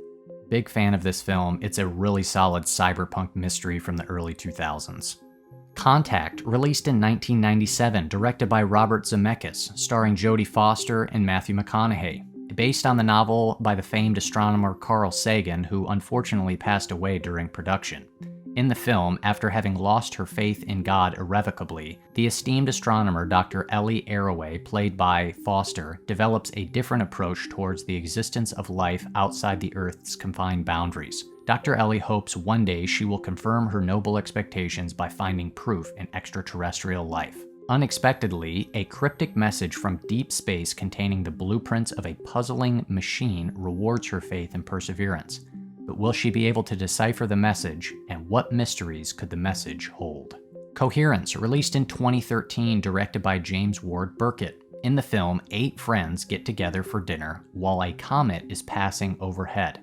Big fan of this film. It's a really solid cyberpunk mystery from the early 2000s. Contact, released in 1997, directed by Robert Zemeckis, starring Jodie Foster and Matthew McConaughey. Based on the novel by the famed astronomer Carl Sagan, who unfortunately passed away during production. In the film, after having lost her faith in God irrevocably, the esteemed astronomer Dr. Ellie Arroway, played by Foster, develops a different approach towards the existence of life outside the Earth's confined boundaries. Dr. Ellie hopes one day she will confirm her noble expectations by finding proof in extraterrestrial life. Unexpectedly, a cryptic message from deep space containing the blueprints of a puzzling machine rewards her faith and perseverance. But will she be able to decipher the message, and what mysteries could the message hold? Coherence, released in 2013, directed by James Ward Burkett. In the film, 8 friends get together for dinner while a comet is passing overhead.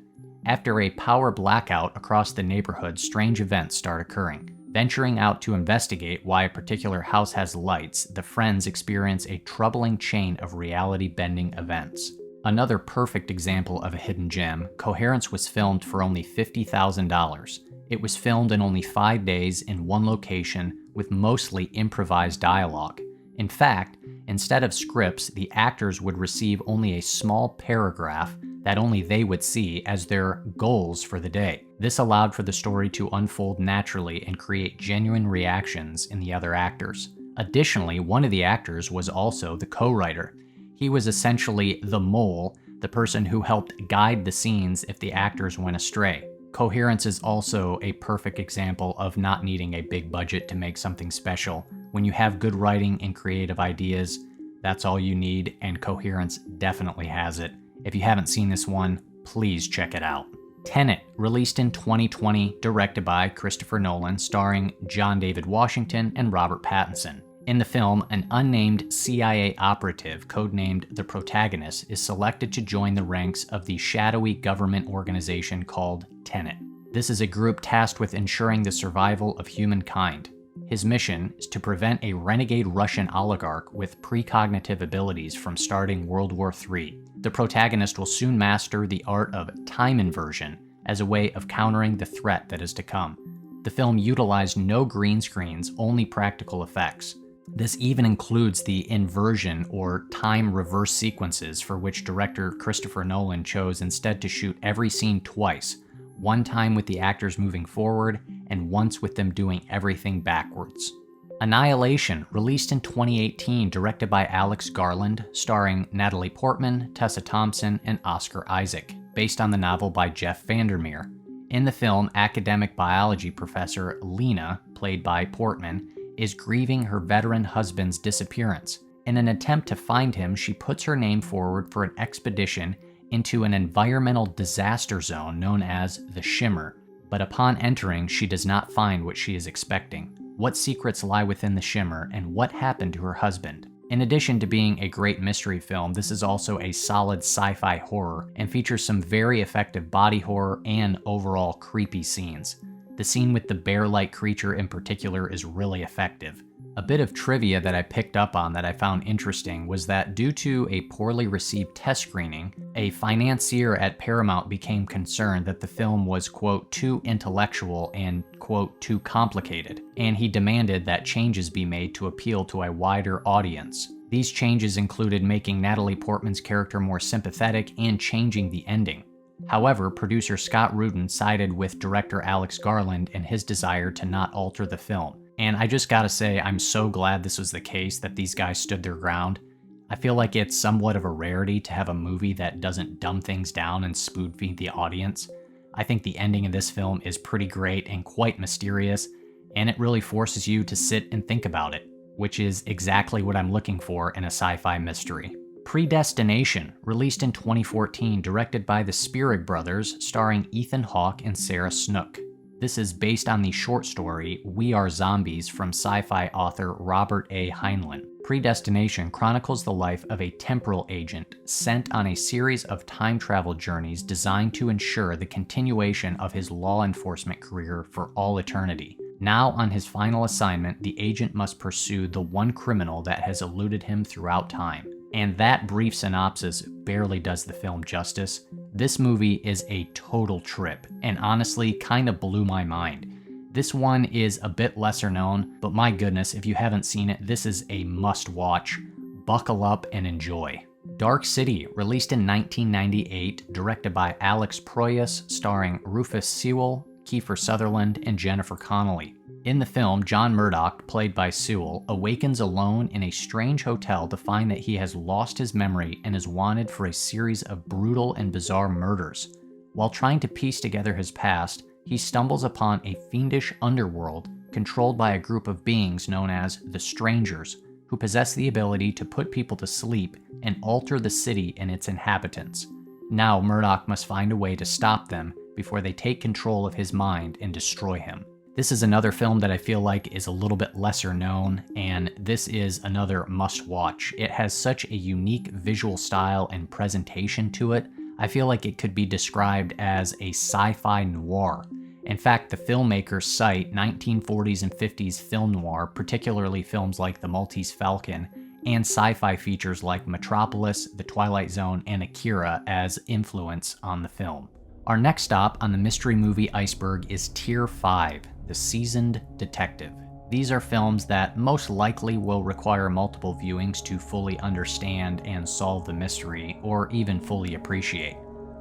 After a power blackout across the neighborhood, strange events start occurring. Venturing out to investigate why a particular house has lights, the friends experience a troubling chain of reality-bending events. Another perfect example of a hidden gem, Coherence was filmed for only $50,000. It was filmed in only 5 days in one location with mostly improvised dialogue. In fact, instead of scripts, the actors would receive only a small paragraph that only they would see as their goals for the day. This allowed for the story to unfold naturally and create genuine reactions in the other actors. Additionally, one of the actors was also the co-writer. He was essentially the mole, the person who helped guide the scenes if the actors went astray. Coherence is also a perfect example of not needing a big budget to make something special. When you have good writing and creative ideas, that's all you need, and Coherence definitely has it. If you haven't seen this one, please check it out. Tenet, released in 2020, directed by Christopher Nolan, starring John David Washington and Robert Pattinson. In the film, an unnamed CIA operative, codenamed the Protagonist, is selected to join the ranks of the shadowy government organization called Tenet. This is a group tasked with ensuring the survival of humankind. His mission is to prevent a renegade Russian oligarch with precognitive abilities from starting World War III. The protagonist will soon master the art of time inversion as a way of countering the threat that is to come. The film utilized no green screens, only practical effects. This even includes the inversion or time reverse sequences, for which director Christopher Nolan chose instead to shoot every scene twice, one time with the actors moving forward and once with them doing everything backwards. Annihilation, released in 2018, directed by Alex Garland, starring Natalie Portman, Tessa Thompson, and Oscar Isaac, based on the novel by Jeff Vandermeer. In the film, academic biology professor Lena, played by Portman, is grieving her veteran husband's disappearance. In an attempt to find him, she puts her name forward for an expedition into an environmental disaster zone known as the Shimmer, but upon entering, she does not find what she is expecting. What secrets lie within the Shimmer, and what happened to her husband? In addition to being a great mystery film, this is also a solid sci-fi horror and features some very effective body horror and overall creepy scenes. The scene with the bear-like creature in particular is really effective. A bit of trivia that I picked up on that I found interesting was that due to a poorly received test screening, a financier at Paramount became concerned that the film was, quote, too intellectual and, quote, too complicated, and he demanded that changes be made to appeal to a wider audience. These changes included making Natalie Portman's character more sympathetic and changing the ending. However, producer Scott Rudin sided with director Alex Garland in his desire to not alter the film. And I just gotta say, I'm so glad this was the case, that these guys stood their ground. I feel like it's somewhat of a rarity to have a movie that doesn't dumb things down and spoon-feed the audience. I think the ending of this film is pretty great and quite mysterious, and it really forces you to sit and think about it, which is exactly what I'm looking for in a sci-fi mystery. Predestination, released in 2014, directed by the Spierig brothers, starring Ethan Hawke and Sarah Snook. This is based on the short story We Are Zombies from sci-fi author Robert A. Heinlein. Predestination chronicles the life of a temporal agent sent on a series of time travel journeys designed to ensure the continuation of his law enforcement career for all eternity. Now on his final assignment, the agent must pursue the one criminal that has eluded him throughout time. And that brief synopsis barely does the film justice. This movie is a total trip, and honestly kinda blew my mind. This one is a bit lesser known, but my goodness, if you haven't seen it, this is a must-watch. Buckle up and enjoy. Dark City, released in 1998, directed by Alex Proyas, starring Rufus Sewell, Kiefer Sutherland, and Jennifer Connelly. In the film, John Murdoch, played by Sewell, awakens alone in a strange hotel to find that he has lost his memory and is wanted for a series of brutal and bizarre murders. While trying to piece together his past, he stumbles upon a fiendish underworld controlled by a group of beings known as the Strangers, who possess the ability to put people to sleep and alter the city and its inhabitants. Now Murdoch must find a way to stop them before they take control of his mind and destroy him. This is another film that I feel like is a little bit lesser known, and this is another must-watch. It has such a unique visual style and presentation to it. I feel like it could be described as a sci-fi noir. In fact, the filmmakers cite 1940s and 50s film noir, particularly films like The Maltese Falcon, and sci-fi features like Metropolis, The Twilight Zone, and Akira as influence on the film. Our next stop on the mystery movie Iceberg is Tier 5, The Seasoned Detective. These are films that most likely will require multiple viewings to fully understand and solve the mystery, or even fully appreciate.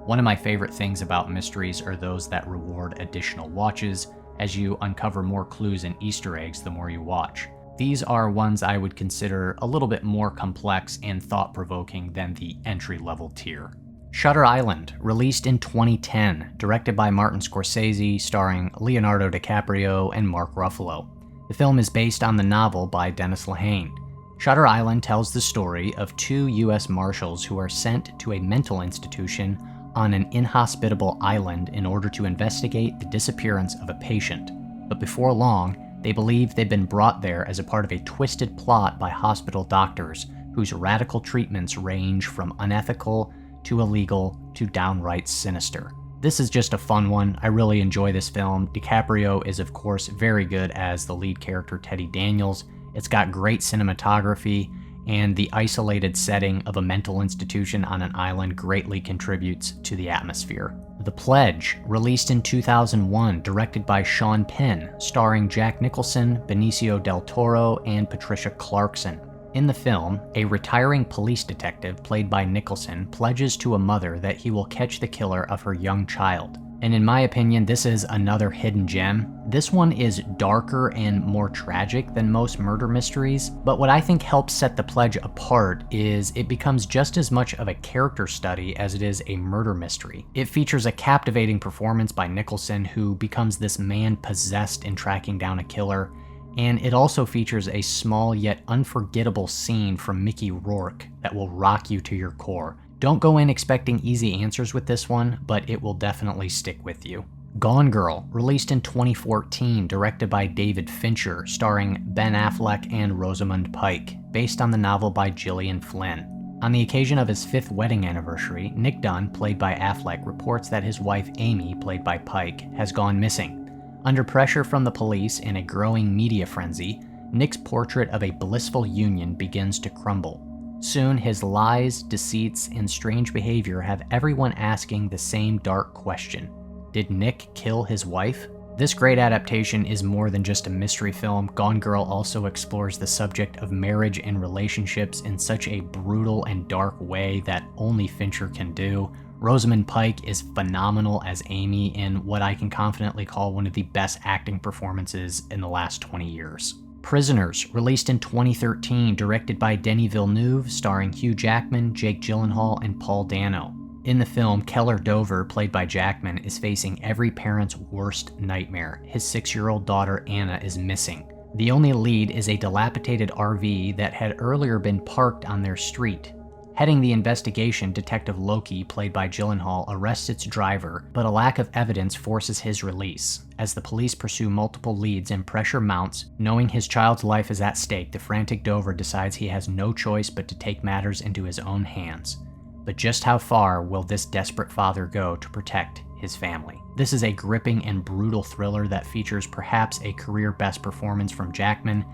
One of my favorite things about mysteries are those that reward additional watches, as you uncover more clues and Easter eggs the more you watch. These are ones I would consider a little bit more complex and thought-provoking than the entry-level tier. Shutter Island, released in 2010, directed by Martin Scorsese, starring Leonardo DiCaprio and Mark Ruffalo. The film is based on the novel by Dennis Lehane. Shutter Island tells the story of two U.S. Marshals who are sent to a mental institution on an inhospitable island in order to investigate the disappearance of a patient. But before long, they believe they've been brought there as a part of a twisted plot by hospital doctors whose radical treatments range from unethical to illegal to downright sinister. This is just a fun one. I really enjoy this film. DiCaprio is of course very good as the lead character Teddy Daniels. It's got great cinematography, and the isolated setting of a mental institution on an island greatly contributes to the atmosphere. The Pledge, released in 2001, directed by Sean Penn, starring Jack Nicholson, Benicio del Toro, and Patricia Clarkson. In the film, a retiring police detective played by Nicholson pledges to a mother that he will catch the killer of her young child. And in my opinion, this is another hidden gem. This one is darker and more tragic than most murder mysteries, but what I think helps set The Pledge apart is it becomes just as much of a character study as it is a murder mystery. It features a captivating performance by Nicholson, who becomes this man possessed in tracking down a killer, and it also features a small yet unforgettable scene from Mickey Rourke that will rock you to your core. Don't go in expecting easy answers with this one, but it will definitely stick with you. Gone Girl, released in 2014, directed by David Fincher, starring Ben Affleck and Rosamund Pike, based on the novel by Gillian Flynn. On the occasion of his 5th wedding anniversary, Nick Dunn, played by Affleck, reports that his wife Amy, played by Pike, has gone missing. Under pressure from the police and a growing media frenzy, Nick's portrait of a blissful union begins to crumble. Soon, his lies, deceits, and strange behavior have everyone asking the same dark question. Did Nick kill his wife? This great adaptation is more than just a mystery film. Gone Girl also explores the subject of marriage and relationships in such a brutal and dark way that only Fincher can do. Rosamund Pike is phenomenal as Amy in what I can confidently call one of the best acting performances in the last 20 years. Prisoners, released in 2013, directed by Denis Villeneuve, starring Hugh Jackman, Jake Gyllenhaal, and Paul Dano. In the film, Keller Dover, played by Jackman, is facing every parent's worst nightmare. His 6-year-old daughter Anna is missing. The only lead is a dilapidated RV that had earlier been parked on their street. Heading the investigation, Detective Loki, played by Gyllenhaal, arrests its driver, but a lack of evidence forces his release. As the police pursue multiple leads and pressure mounts, knowing his child's life is at stake, the frantic Dover decides he has no choice but to take matters into his own hands. But just how far will this desperate father go to protect his family? This is a gripping and brutal thriller that features perhaps a career best performance from Jackman.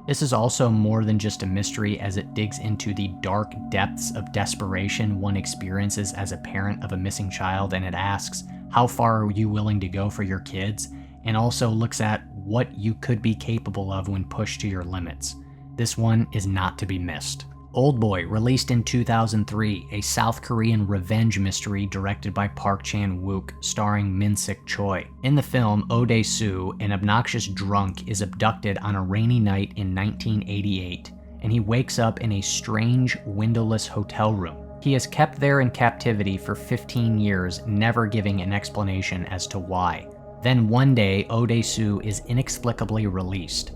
This is also more than just a mystery, as it digs into the dark depths of desperation one experiences as a parent of a missing child, and it asks, how far are you willing to go for your kids? And also looks at what you could be capable of when pushed to your limits. This one is not to be missed. Oldboy, released in 2003, a South Korean revenge mystery directed by Park Chan-wook, starring Min-sik Choi. In the film, Oh Dae-soo, an obnoxious drunk, is abducted on a rainy night in 1988, and he wakes up in a strange, windowless hotel room. He is kept there in captivity for 15 years, never giving an explanation as to why. Then one day, Oh Dae-soo is inexplicably released.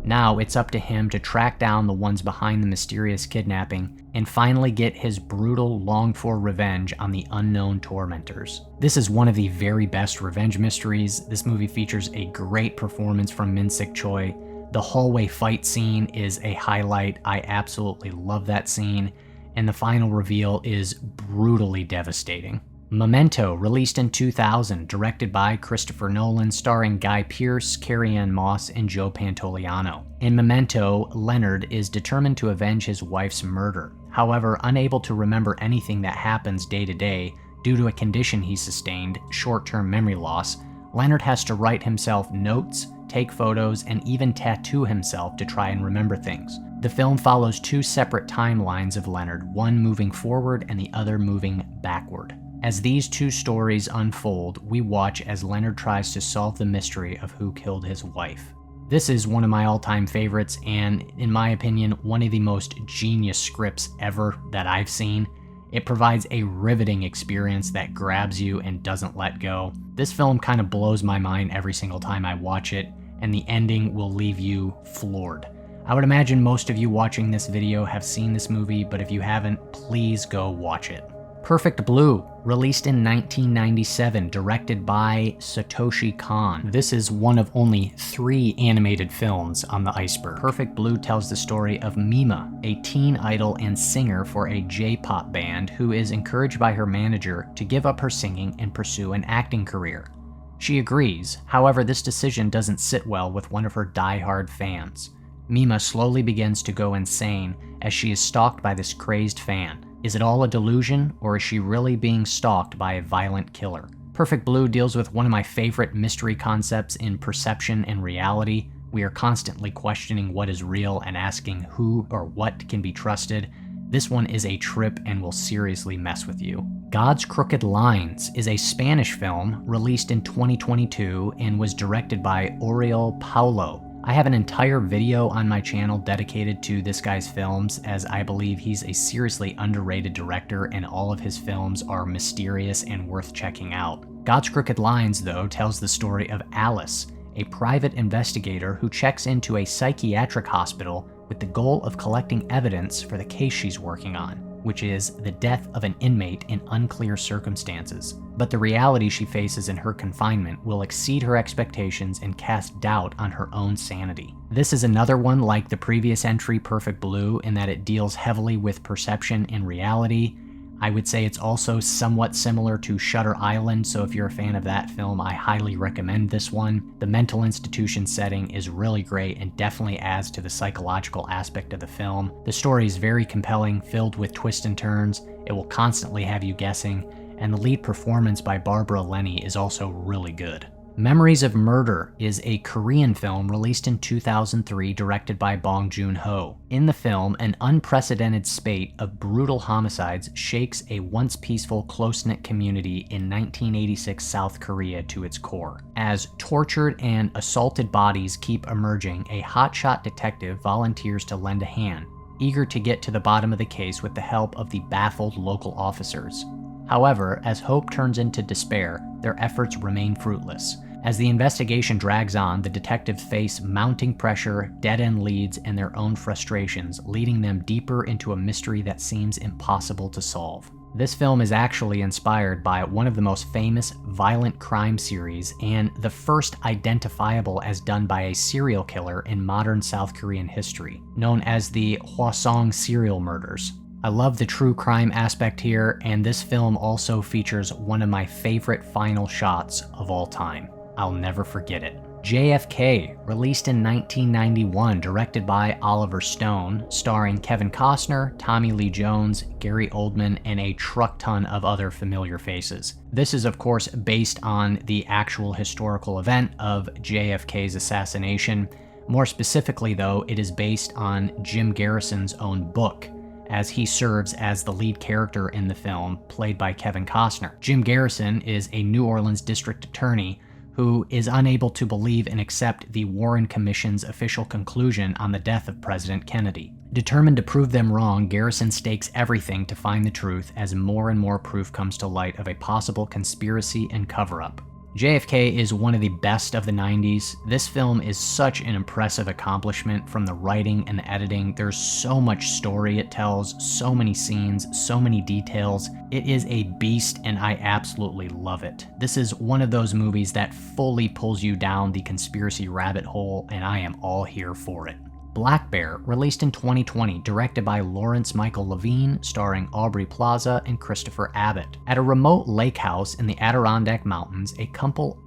Now it's up to him to track down the ones behind the mysterious kidnapping and finally get his brutal, longed-for revenge on the unknown tormentors. This is one of the very best revenge mysteries. This movie features a great performance from Min-Sik Choi. The hallway fight scene is a highlight. I absolutely love that scene, and the final reveal is brutally devastating. Memento, released in 2000, directed by Christopher Nolan, starring Guy Pearce, Carrie-Anne Moss, and Joe Pantoliano. In Memento, Leonard is determined to avenge his wife's murder. However, unable to remember anything that happens day to day due to a condition he sustained, short-term memory loss, Leonard has to write himself notes, take photos, and even tattoo himself to try and remember things. The film follows two separate timelines of Leonard, one moving forward and the other moving backward. As these two stories unfold, we watch as Leonard tries to solve the mystery of who killed his wife. This is one of my all-time favorites, and in my opinion, one of the most genius scripts ever that I've seen. It provides a riveting experience that grabs you and doesn't let go. This film kind of blows my mind every single time I watch it, and the ending will leave you floored. I would imagine most of you watching this video have seen this movie, but if you haven't, please go watch it. Perfect Blue, released in 1997, directed by Satoshi Kon. This is one of only 3 animated films on the Iceberg. Perfect Blue tells the story of Mima, a teen idol and singer for a J-pop band who is encouraged by her manager to give up her singing and pursue an acting career. She agrees, however this decision doesn't sit well with one of her die-hard fans. Mima slowly begins to go insane as she is stalked by this crazed fan. Is it all a delusion, or is she really being stalked by a violent killer? Perfect Blue deals with one of my favorite mystery concepts in perception and reality. We are constantly questioning what is real and asking who or what can be trusted. This one is a trip and will seriously mess with you. God's Crooked Lines is a Spanish film released in 2022 and was directed by Oriol Paulo. I have an entire video on my channel dedicated to this guy's films, as I believe he's a seriously underrated director and all of his films are mysterious and worth checking out. God's Crooked Lines, though, tells the story of Alice, a private investigator who checks into a psychiatric hospital with the goal of collecting evidence for the case she's working on, which is the death of an inmate in unclear circumstances. But the reality she faces in her confinement will exceed her expectations and cast doubt on her own sanity. This is another one like the previous entry, Perfect Blue, in that it deals heavily with perception and reality. I would say it's also somewhat similar to Shutter Island, so if you're a fan of that film, I highly recommend this one. The mental institution setting is really great and definitely adds to the psychological aspect of the film. The story is very compelling, filled with twists and turns. It will constantly have you guessing, and the lead performance by Barbara Lenny is also really good. Memories of Murder is a Korean film released in 2003 directed by Bong Joon-ho. In the film, an unprecedented spate of brutal homicides shakes a once peaceful, close-knit community in 1986 South Korea to its core. As tortured and assaulted bodies keep emerging, a hotshot detective volunteers to lend a hand, eager to get to the bottom of the case with the help of the baffled local officers. However, as hope turns into despair, their efforts remain fruitless. As the investigation drags on, the detectives face mounting pressure, dead-end leads, and their own frustrations, leading them deeper into a mystery that seems impossible to solve. This film is actually inspired by one of the most famous violent crime series and the first identifiable as done by a serial killer in modern South Korean history, known as the Hwasong serial murders. I love the true crime aspect here, and this film also features one of my favorite final shots of all time. I'll never forget it. JFK, released in 1991, directed by Oliver Stone, starring Kevin Costner, Tommy Lee Jones, Gary Oldman, and a truck ton of other familiar faces. This is, of course, based on the actual historical event of JFK's assassination. More specifically, though, it is based on Jim Garrison's own book, as he serves as the lead character in the film, played by Kevin Costner. Jim Garrison is a New Orleans district attorney who is unable to believe and accept the Warren Commission's official conclusion on the death of President Kennedy. Determined to prove them wrong, Garrison stakes everything to find the truth as more and more proof comes to light of a possible conspiracy and cover-up. JFK is one of the best of the 90s. This film is such an impressive accomplishment from the writing and the editing. There's so much story it tells, so many scenes, so many details. It is a beast and I absolutely love it. This is one of those movies that fully pulls you down the conspiracy rabbit hole and I am all here for it. Black Bear, released in 2020, directed by Lawrence Michael Levine, starring Aubrey Plaza and Christopher Abbott. At a remote lake house in the Adirondack Mountains, a couple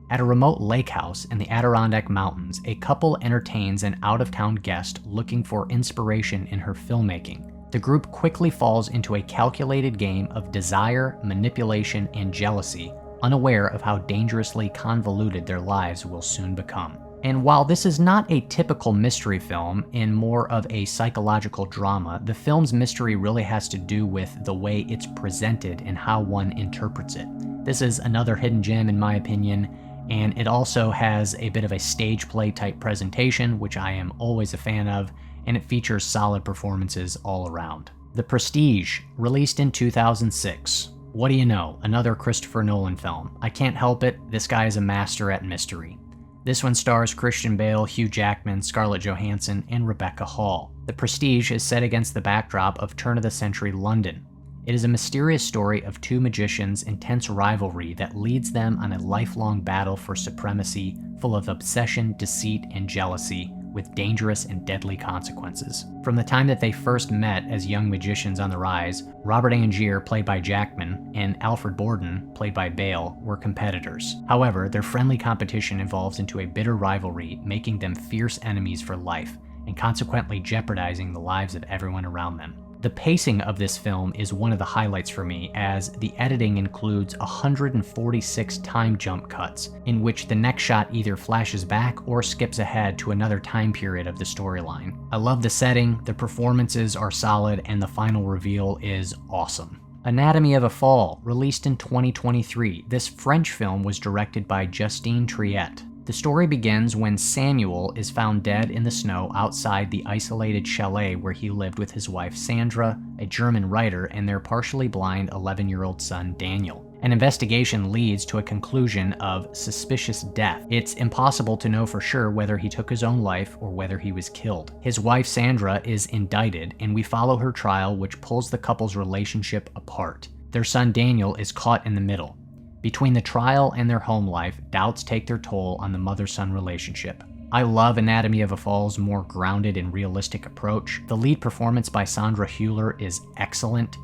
entertains an out-of-town guest looking for inspiration in her filmmaking. The group quickly falls into a calculated game of desire, manipulation, and jealousy, unaware of how dangerously convoluted their lives will soon become. And while this is not a typical mystery film and more of a psychological drama, the film's mystery really has to do with the way it's presented and how one interprets it. This is another hidden gem in my opinion, and it also has a bit of a stage play type presentation, which I am always a fan of, and it features solid performances all around. The Prestige, released in 2006. What do you know? Another Christopher Nolan film. I can't help it, this guy is a master at mystery. This one stars Christian Bale, Hugh Jackman, Scarlett Johansson, and Rebecca Hall. The Prestige is set against the backdrop of turn-of-the-century London. It is a mysterious story of two magicians' intense rivalry that leads them on a lifelong battle for supremacy, full of obsession, deceit, and jealousy, with dangerous and deadly consequences. From the time that they first met as young magicians on the rise, Robert Angier, played by Jackman, and Alfred Borden, played by Bale, were competitors. However, their friendly competition evolves into a bitter rivalry, making them fierce enemies for life, and consequently jeopardizing the lives of everyone around them. The pacing of this film is one of the highlights for me, as the editing includes 146 time jump cuts, in which the next shot either flashes back or skips ahead to another time period of the storyline. I love the setting, the performances are solid, and the final reveal is awesome. Anatomy of a Fall, released in 2023. This French film was directed by Justine Triet. The story begins when Samuel is found dead in the snow outside the isolated chalet where he lived with his wife Sandra, a German writer, and their partially blind 11-year-old son Daniel. An investigation leads to a conclusion of suspicious death. It's impossible to know for sure whether he took his own life or whether he was killed. His wife Sandra is indicted, and we follow her trial, which pulls the couple's relationship apart. Their son Daniel is caught in the middle. Between the trial and their home life, doubts take their toll on the mother-son relationship. I love Anatomy of a Fall's more grounded and realistic approach. The lead performance by Sandra Hüller is excellent.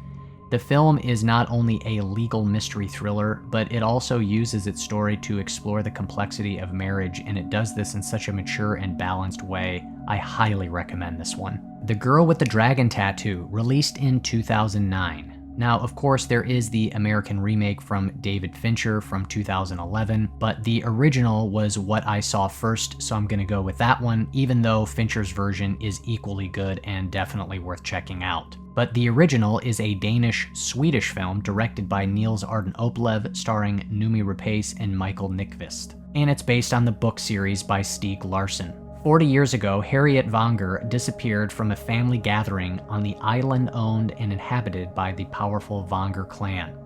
The film is not only a legal mystery thriller, but it also uses its story to explore the complexity of marriage, and it does this in such a mature and balanced way. I highly recommend this one. The Girl with the Dragon Tattoo, released in 2009. Now, of course, there is the American remake from David Fincher from 2011, but the original was what I saw first, so I'm gonna go with that one, even though Fincher's version is equally good and definitely worth checking out. But the original is a Danish-Swedish film directed by Niels Arden Oplev, starring Noomi Rapace and Michael Nyqvist. And it's based on the book series by Stieg Larsson. 40 years ago, Harriet Vanger disappeared from a family gathering on the island owned and inhabited by the powerful Vanger clan.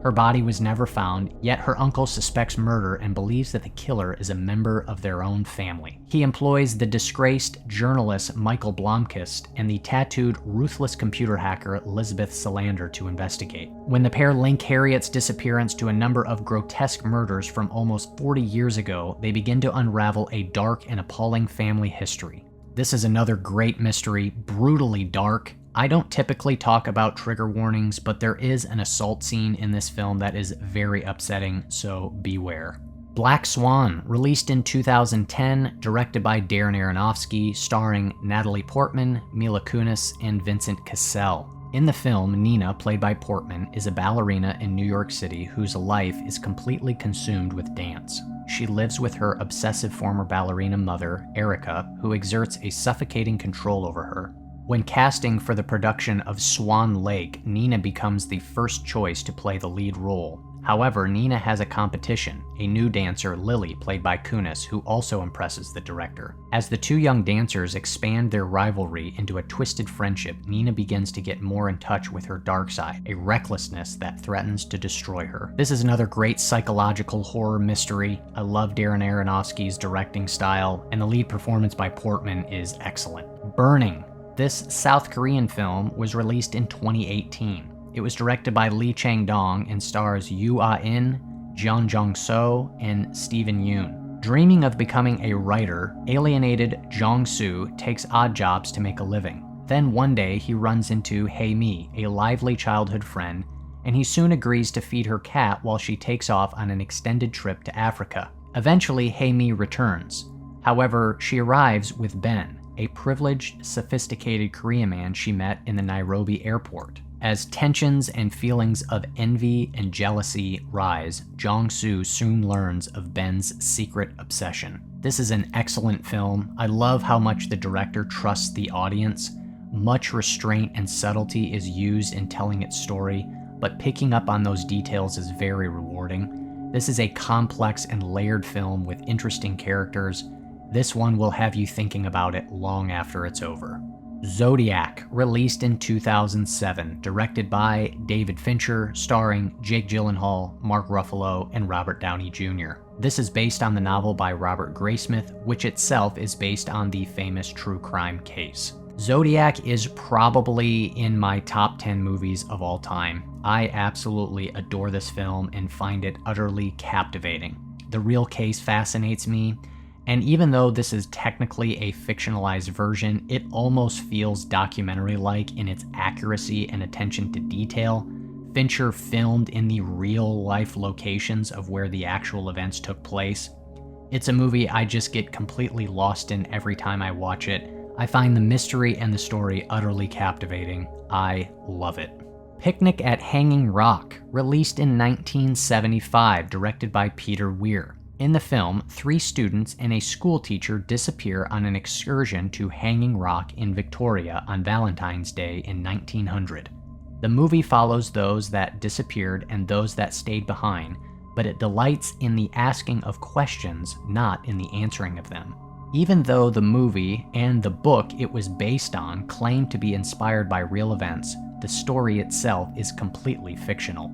Her body was never found, yet her uncle suspects murder and believes that the killer is a member of their own family. He employs the disgraced journalist Michael Blomkvist and the tattooed, ruthless computer hacker Elizabeth Salander to investigate. When the pair link Harriet's disappearance to a number of grotesque murders from almost 40 years ago, they begin to unravel a dark and appalling family history. This is another great mystery, brutally dark. I don't typically talk about trigger warnings, but there is an assault scene in this film that is very upsetting, so beware. Black Swan, released in 2010, directed by Darren Aronofsky, starring Natalie Portman, Mila Kunis, and Vincent Cassel. In the film, Nina, played by Portman, is a ballerina in New York City whose life is completely consumed with dance. She lives with her obsessive former ballerina mother, Erica, who exerts a suffocating control over her. When casting for the production of Swan Lake, Nina becomes the first choice to play the lead role. However, Nina has a competition, a new dancer, Lily, played by Kunis, who also impresses the director. As the two young dancers expand their rivalry into a twisted friendship, Nina begins to get more in touch with her dark side, a recklessness that threatens to destroy her. This is another great psychological horror mystery. I love Darren Aronofsky's directing style, and the lead performance by Portman is excellent. Burning. This South Korean film was released in 2018. It was directed by Lee Chang-dong and stars Yoo Ah-in, Jeon Jong-seo, and Steven Yeun. Dreaming of becoming a writer, alienated Jong-soo takes odd jobs to make a living. Then one day he runs into Hae-mi, a lively childhood friend, and he soon agrees to feed her cat while she takes off on an extended trip to Africa. Eventually, Hae-mi returns. However, she arrives with Ben, a privileged, sophisticated Korean man she met in the Nairobi airport. As tensions and feelings of envy and jealousy rise, Jong-soo soon learns of Ben's secret obsession. This is an excellent film. I love how much the director trusts the audience. Much restraint and subtlety is used in telling its story, but picking up on those details is very rewarding. This is a complex and layered film with interesting characters. This one will have you thinking about it long after it's over. Zodiac, released in 2007, directed by David Fincher, starring Jake Gyllenhaal, Mark Ruffalo, and Robert Downey Jr. This is based on the novel by Robert Graysmith, which itself is based on the famous true crime case. Zodiac is probably in my top 10 movies of all time. I absolutely adore this film and find it utterly captivating. The real case fascinates me, and even though this is technically a fictionalized version, it almost feels documentary-like in its accuracy and attention to detail. Fincher filmed in the real-life locations of where the actual events took place. It's a movie I just get completely lost in every time I watch it. I find the mystery and the story utterly captivating. I love it. Picnic at Hanging Rock, released in 1975, directed by Peter Weir. In the film, 3 students and a school teacher disappear on an excursion to Hanging Rock in Victoria on Valentine's Day in 1900. The movie follows those that disappeared and those that stayed behind, but it delights in the asking of questions, not in the answering of them. Even though the movie and the book it was based on claim to be inspired by real events, the story itself is completely fictional.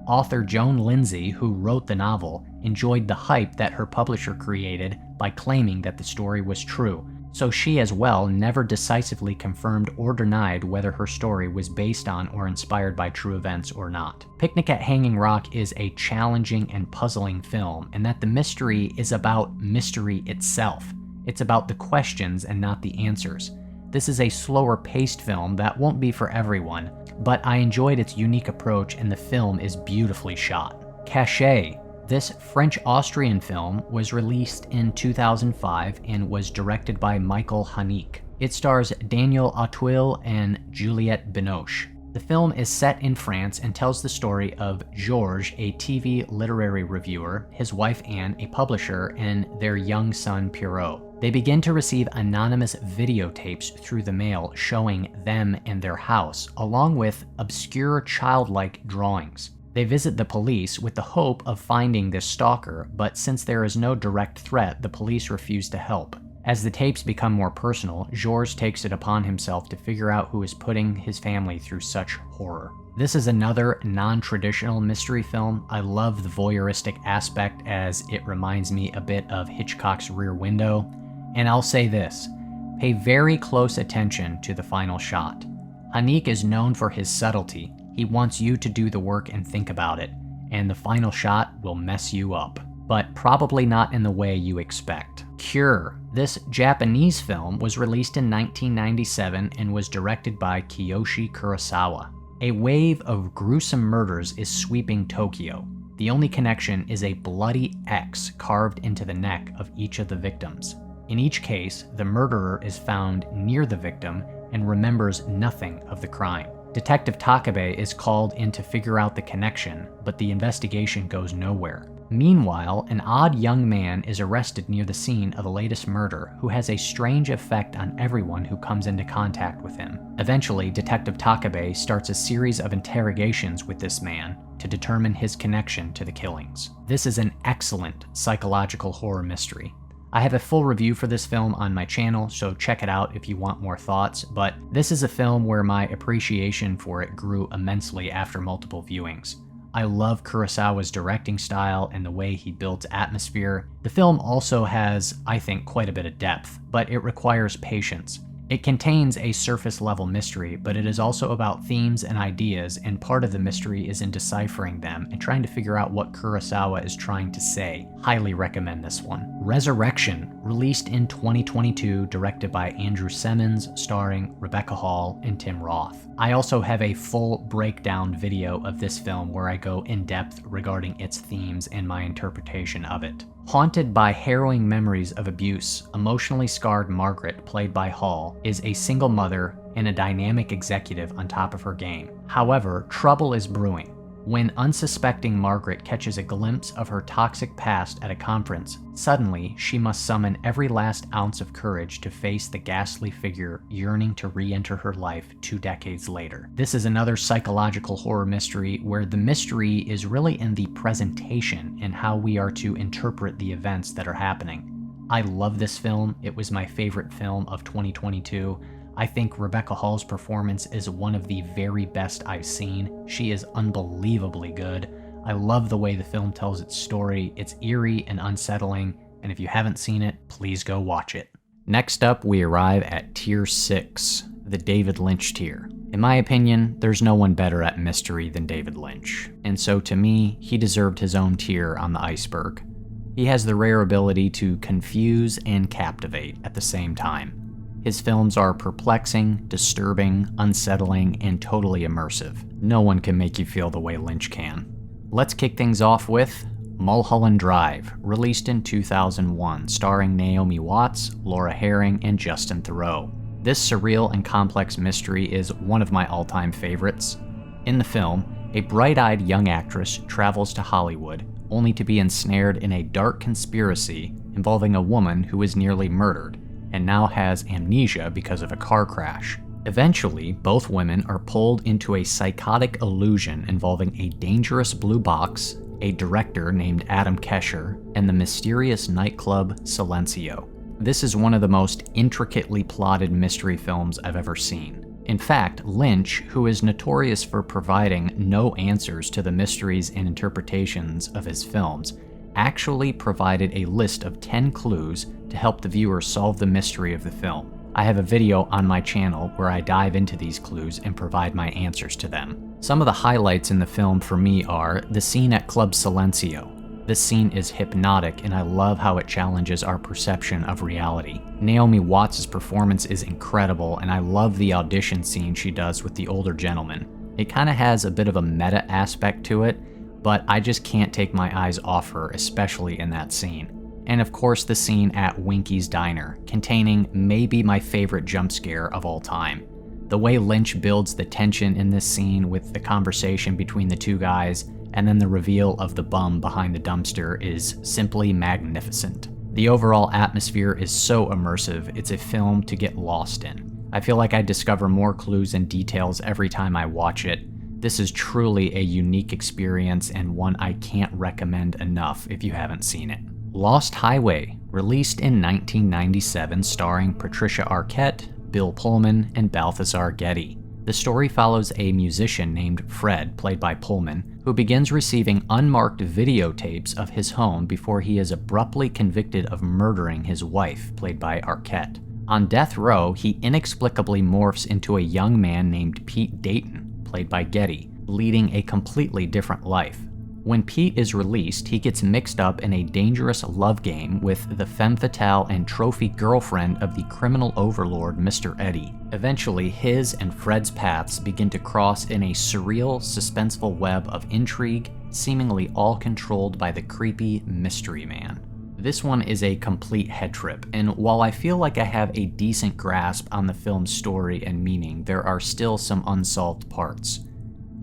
Author Joan Lindsay, who wrote the novel, enjoyed the hype that her publisher created by claiming that the story was true, so she as well never decisively confirmed or denied whether her story was based on or inspired by true events or not. Picnic at Hanging Rock is a challenging and puzzling film, and that the mystery is about mystery itself. It's about the questions and not the answers. This is a slower-paced film that won't be for everyone, but I enjoyed its unique approach and the film is beautifully shot. Cachet. This French-Austrian film was released in 2005 and was directed by Michael Haneke. It stars Daniel Auteuil and Juliette Binoche. The film is set in France and tells the story of Georges, a TV literary reviewer, his wife Anne, a publisher, and their young son Pierrot. They begin to receive anonymous videotapes through the mail showing them and their house, along with obscure childlike drawings. They visit the police with the hope of finding this stalker, but since there is no direct threat, the police refuse to help. As the tapes become more personal, Georges takes it upon himself to figure out who is putting his family through such horror. This is another non-traditional mystery film. I love the voyeuristic aspect as it reminds me a bit of Hitchcock's Rear Window. And I'll say this, pay very close attention to the final shot. Haneke is known for his subtlety. He wants you to do the work and think about it, and the final shot will mess you up, but probably not in the way you expect. Cure. This Japanese film was released in 1997 and was directed by Kiyoshi Kurosawa. A wave of gruesome murders is sweeping Tokyo. The only connection is a bloody X carved into the neck of each of the victims. In each case, the murderer is found near the victim and remembers nothing of the crime. Detective Takabe is called in to figure out the connection, but the investigation goes nowhere. Meanwhile, an odd young man is arrested near the scene of the latest murder who has a strange effect on everyone who comes into contact with him. Eventually, Detective Takabe starts a series of interrogations with this man to determine his connection to the killings. This is an excellent psychological horror mystery. I have a full review for this film on my channel, so check it out if you want more thoughts, but this is a film where my appreciation for it grew immensely after multiple viewings. I love Kurosawa's directing style and the way he builds atmosphere. The film also has, I think, quite a bit of depth, but it requires patience. It contains a surface-level mystery, but it is also about themes and ideas, and part of the mystery is in deciphering them and trying to figure out what Kurosawa is trying to say. Highly recommend this one. Resurrection, released in 2022, directed by Andrew Semmons, starring Rebecca Hall and Tim Roth. I also have a full breakdown video of this film where I go in depth regarding its themes and my interpretation of it. Haunted by harrowing memories of abuse, emotionally scarred Margaret, played by Hall, is a single mother and a dynamic executive on top of her game. However, trouble is brewing. When unsuspecting Margaret catches a glimpse of her toxic past at a conference, suddenly she must summon every last ounce of courage to face the ghastly figure yearning to re-enter her life 2 decades later. This is another psychological horror mystery where the mystery is really in the presentation and how we are to interpret the events that are happening. I love this film. It was my favorite film of 2022. I think Rebecca Hall's performance is one of the very best I've seen. She is unbelievably good. I love the way the film tells its story. It's eerie and unsettling, and if you haven't seen it, please go watch it. Next up, we arrive at Tier 6, the David Lynch tier. In my opinion, there's no one better at mystery than David Lynch, and so to me, he deserved his own tier on the Iceberg. He has the rare ability to confuse and captivate at the same time. His films are perplexing, disturbing, unsettling, and totally immersive. No one can make you feel the way Lynch can. Let's kick things off with Mulholland Drive, released in 2001, starring Naomi Watts, Laura Herring, and Justin Theroux. This surreal and complex mystery is one of my all-time favorites. In the film, a bright-eyed young actress travels to Hollywood, only to be ensnared in a dark conspiracy involving a woman who is nearly murdered, and now has amnesia because of a car crash. Eventually, both women are pulled into a psychotic illusion involving a dangerous blue box, a director named Adam Kesher, and the mysterious nightclub Silencio. This is one of the most intricately plotted mystery films I've ever seen. In fact, Lynch, who is notorious for providing no answers to the mysteries and interpretations of his films, actually provided a list of 10 clues to help the viewer solve the mystery of the film. I have a video on my channel where I dive into these clues and provide my answers to them. Some of the highlights in the film for me are the scene at Club Silencio. This scene is hypnotic and I love how it challenges our perception of reality. Naomi Watts' performance is incredible and I love the audition scene she does with the older gentleman. It kind of has a bit of a meta aspect to it, but I just can't take my eyes off her, especially in that scene. And of course the scene at Winky's Diner, containing maybe my favorite jump scare of all time. The way Lynch builds the tension in this scene with the conversation between the two guys, and then the reveal of the bum behind the dumpster is simply magnificent. The overall atmosphere is so immersive, it's a film to get lost in. I feel like I discover more clues and details every time I watch it. This is truly a unique experience and one I can't recommend enough if you haven't seen it. Lost Highway, released in 1997, starring Patricia Arquette, Bill Pullman, and Balthazar Getty. The story follows a musician named Fred, played by Pullman, who begins receiving unmarked videotapes of his home before he is abruptly convicted of murdering his wife, played by Arquette. On death row, he inexplicably morphs into a young man named Pete Dayton, played by Getty, leading a completely different life. When Pete is released, he gets mixed up in a dangerous love game with the femme fatale and trophy girlfriend of the criminal overlord Mr. Eddie. Eventually, his and Fred's paths begin to cross in a surreal, suspenseful web of intrigue, seemingly all controlled by the creepy mystery man. This one is a complete head trip, and while I feel like I have a decent grasp on the film's story and meaning, there are still some unsolved parts.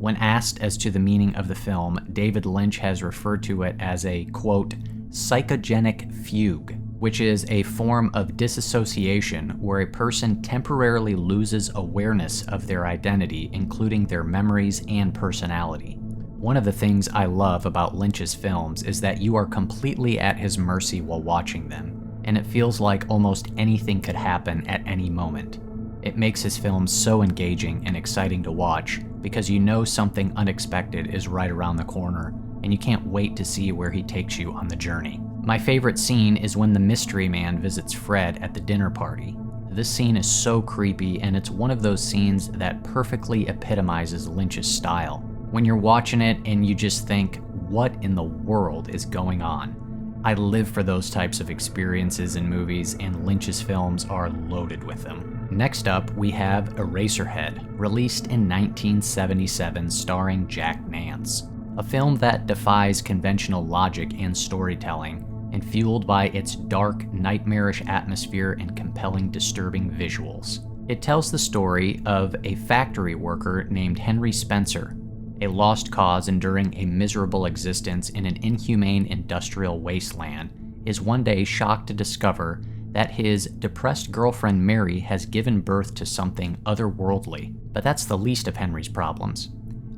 When asked as to the meaning of the film, David Lynch has referred to it as a, quote, psychogenic fugue, which is a form of disassociation where a person temporarily loses awareness of their identity, including their memories and personality. One of the things I love about Lynch's films is that you are completely at his mercy while watching them, and it feels like almost anything could happen at any moment. It makes his films so engaging and exciting to watch because you know something unexpected is right around the corner, and you can't wait to see where he takes you on the journey. My favorite scene is when the mystery man visits Fred at the dinner party. This scene is so creepy, and it's one of those scenes that perfectly epitomizes Lynch's style. When you're watching it and you just think, what in the world is going on? I live for those types of experiences in movies, and Lynch's films are loaded with them. Next up, we have Eraserhead, released in 1977, starring Jack Nance. A film that defies conventional logic and storytelling, and fueled by its dark, nightmarish atmosphere and compelling, disturbing visuals. It tells the story of a factory worker named Henry Spencer, a lost cause enduring a miserable existence in an inhumane industrial wasteland, is one day shocked to discover that his depressed girlfriend Mary has given birth to something otherworldly. But that's the least of Henry's problems.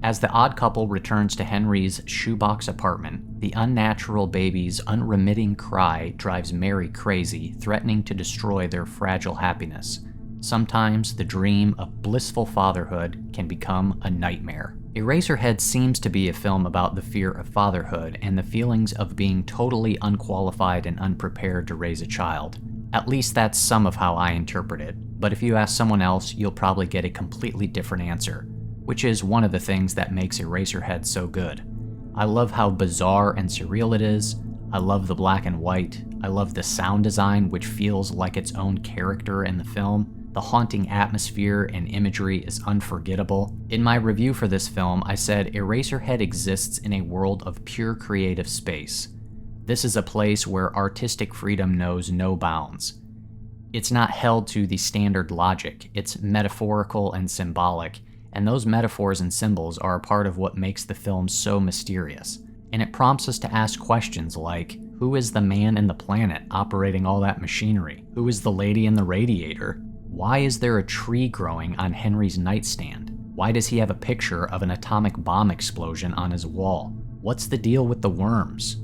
As the odd couple returns to Henry's shoebox apartment, the unnatural baby's unremitting cry drives Mary crazy, threatening to destroy their fragile happiness. Sometimes the dream of blissful fatherhood can become a nightmare. Eraserhead seems to be a film about the fear of fatherhood and the feelings of being totally unqualified and unprepared to raise a child. At least that's some of how I interpret it, but if you ask someone else, you'll probably get a completely different answer, which is one of the things that makes Eraserhead so good. I love how bizarre and surreal it is. I love the black and white. I love the sound design, which feels like its own character in the film. The haunting atmosphere and imagery is unforgettable. In my review for this film, I said Eraserhead exists in a world of pure creative space. This is a place where artistic freedom knows no bounds. It's not held to the standard logic, it's metaphorical and symbolic, and those metaphors and symbols are a part of what makes the film so mysterious. And it prompts us to ask questions like, who is the man in the planet operating all that machinery? Who is the lady in the radiator? Why is there a tree growing on Henry's nightstand? Why does he have a picture of an atomic bomb explosion on his wall? What's the deal with the worms?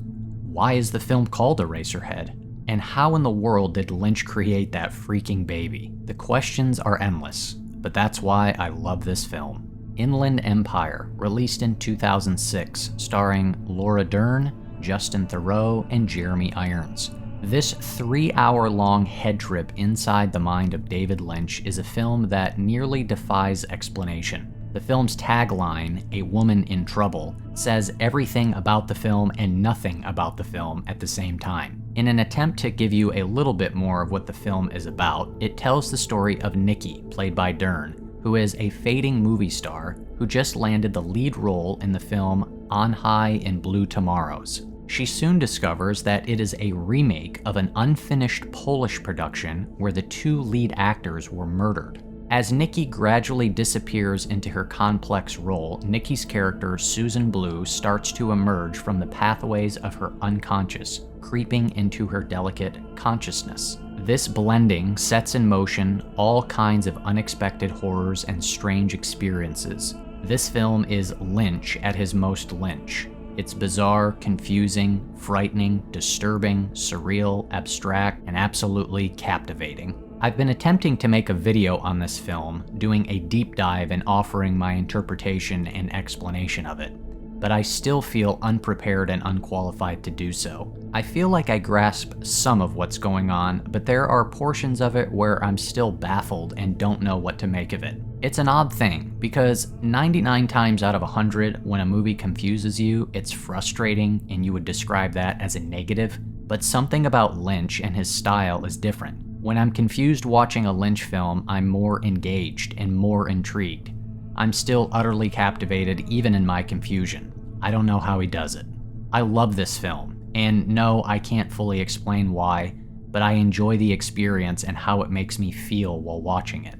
Why is the film called Eraserhead? And how in the world did Lynch create that freaking baby? The questions are endless, but that's why I love this film. Inland Empire, released in 2006, starring Laura Dern, Justin Theroux, and Jeremy Irons. This 3-hour-long head trip inside the mind of David Lynch is a film that nearly defies explanation. The film's tagline, "A Woman in Trouble," says everything about the film and nothing about the film at the same time. In an attempt to give you a little bit more of what the film is about, it tells the story of Nikki, played by Dern, who is a fading movie star who just landed the lead role in the film On High in Blue Tomorrows. She soon discovers that it is a remake of an unfinished Polish production where the two lead actors were murdered. As Nikki gradually disappears into her complex role, Nikki's character, Susan Blue, starts to emerge from the pathways of her unconscious, creeping into her delicate consciousness. This blending sets in motion all kinds of unexpected horrors and strange experiences. This film is Lynch at his most Lynch. It's bizarre, confusing, frightening, disturbing, surreal, abstract, and absolutely captivating. I've been attempting to make a video on this film, doing a deep dive and offering my interpretation and explanation of it, but I still feel unprepared and unqualified to do so. I feel like I grasp some of what's going on, but there are portions of it where I'm still baffled and don't know what to make of it. It's an odd thing, because 99 times out of 100, when a movie confuses you, it's frustrating and you would describe that as a negative, but something about Lynch and his style is different. When I'm confused watching a Lynch film, I'm more engaged and more intrigued. I'm still utterly captivated even in my confusion. I don't know how he does it. I love this film, and no, I can't fully explain why, but I enjoy the experience and how it makes me feel while watching it.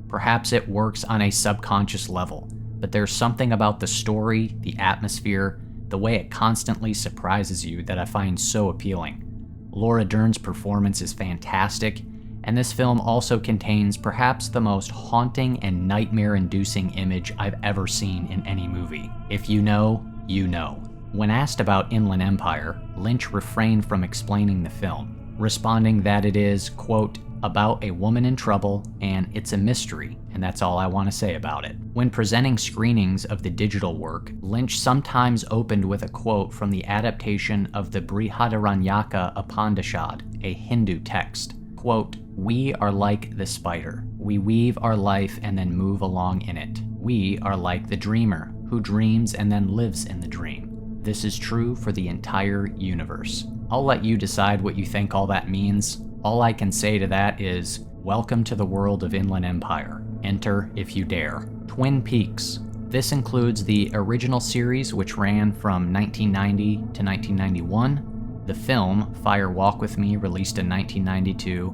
Perhaps it works on a subconscious level, but there's something about the story, the atmosphere, the way it constantly surprises you that I find so appealing. Laura Dern's performance is fantastic, and this film also contains perhaps the most haunting and nightmare-inducing image I've ever seen in any movie. If you know, you know. When asked about Inland Empire, Lynch refrained from explaining the film, responding that it is, quote, about a woman in trouble, and it's a mystery, and that's all I want to say about it. When presenting screenings of the digital work, Lynch sometimes opened with a quote from the adaptation of the Brihadaranyaka Upanishad, a Hindu text. Quote, "We are like the spider. We weave our life and then move along in it. We are like the dreamer, who dreams and then lives in the dream. This is true for the entire universe." I'll let you decide what you think all that means. All I can say to that is, welcome to the world of Inland Empire. Enter if you dare. Twin Peaks. This includes the original series, which ran from 1990 to 1991, the film Fire Walk With Me, released in 1992,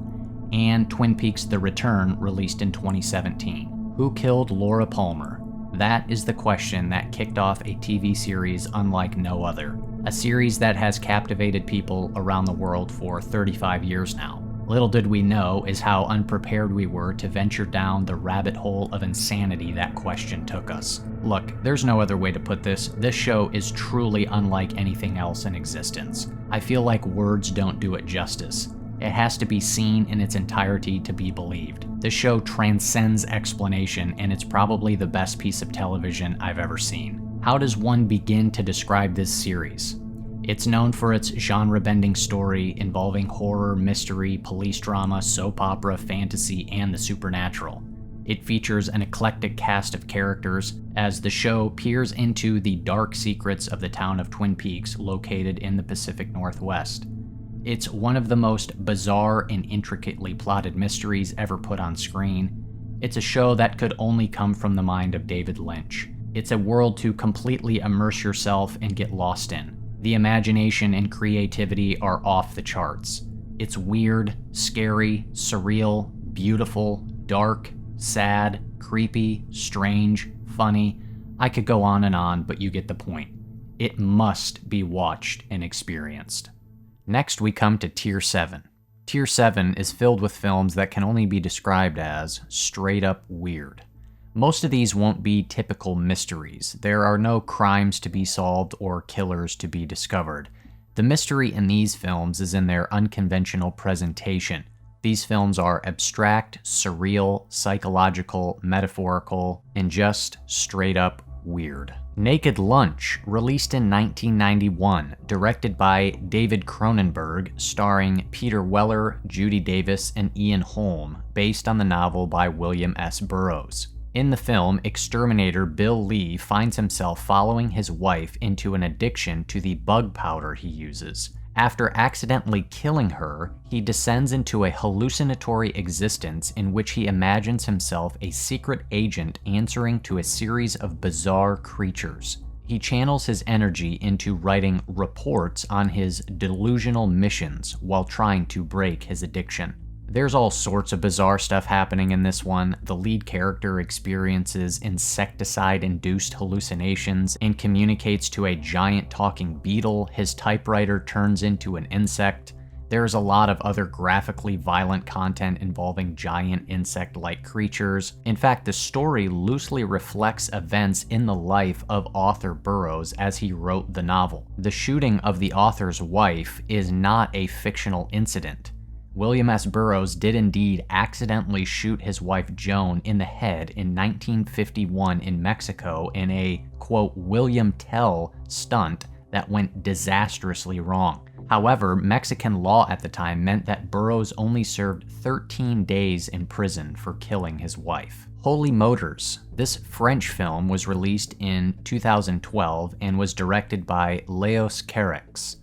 and Twin Peaks The Return, released in 2017. Who killed Laura Palmer? That is the question that kicked off a TV series unlike no other. A series that has captivated people around the world for 35 years now. Little did we know is how unprepared we were to venture down the rabbit hole of insanity that question took us. Look, there's no other way to put this. This show is truly unlike anything else in existence. I feel like words don't do it justice. It has to be seen in its entirety to be believed. The show transcends explanation, and it's probably the best piece of television I've ever seen. How does one begin to describe this series? It's known for its genre-bending story involving horror, mystery, police drama, soap opera, fantasy, and the supernatural. It features an eclectic cast of characters as the show peers into the dark secrets of the town of Twin Peaks, located in the Pacific Northwest. It's one of the most bizarre and intricately plotted mysteries ever put on screen. It's a show that could only come from the mind of David Lynch. It's a world to completely immerse yourself and get lost in. The imagination and creativity are off the charts. It's weird, scary, surreal, beautiful, dark, sad, creepy, strange, funny. I could go on, but you get the point. It must be watched and experienced. Next, we come to Tier 7. Tier 7 is filled with films that can only be described as straight up weird. Most of these won't be typical mysteries. There are no crimes to be solved or killers to be discovered. The mystery in these films is in their unconventional presentation. These films are abstract, surreal, psychological, metaphorical, and just straight up weird. Naked Lunch, released in 1991, directed by David Cronenberg, starring Peter Weller, Judy Davis, and Ian Holm, based on the novel by William S. Burroughs. In the film, exterminator Bill Lee finds himself following his wife into an addiction to the bug powder he uses. After accidentally killing her, he descends into a hallucinatory existence in which he imagines himself a secret agent answering to a series of bizarre creatures. He channels his energy into writing reports on his delusional missions while trying to break his addiction. There's all sorts of bizarre stuff happening in this one. The lead character experiences insecticide-induced hallucinations and communicates to a giant talking beetle. His typewriter turns into an insect. There's a lot of other graphically violent content involving giant insect-like creatures. In fact, the story loosely reflects events in the life of author Burroughs as he wrote the novel. The shooting of the author's wife is not a fictional incident. William S. Burroughs did indeed accidentally shoot his wife Joan in the head in 1951 in Mexico in a, quote, William Tell stunt that went disastrously wrong. However, Mexican law at the time meant that Burroughs only served 13 days in prison for killing his wife. Holy Motors. This French film was released in 2012 and was directed by Leos Carax.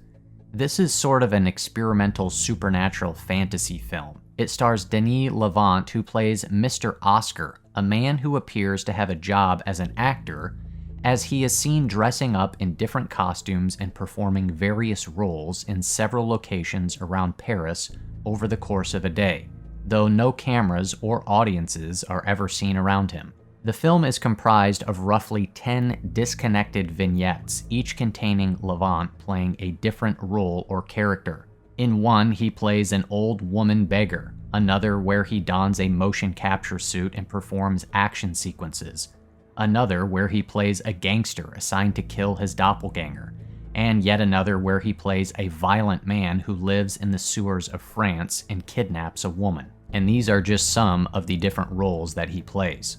This is sort of an experimental supernatural fantasy film. It stars Denis Lavant, who plays Mr. Oscar, a man who appears to have a job as an actor, as he is seen dressing up in different costumes and performing various roles in several locations around Paris over the course of a day, though no cameras or audiences are ever seen around him. The film is comprised of roughly 10 disconnected vignettes, each containing Levant playing a different role or character. In one, he plays an old woman beggar, another where he dons a motion capture suit and performs action sequences, another where he plays a gangster assigned to kill his doppelganger, and yet another where he plays a violent man who lives in the sewers of France and kidnaps a woman. And these are just some of the different roles that he plays.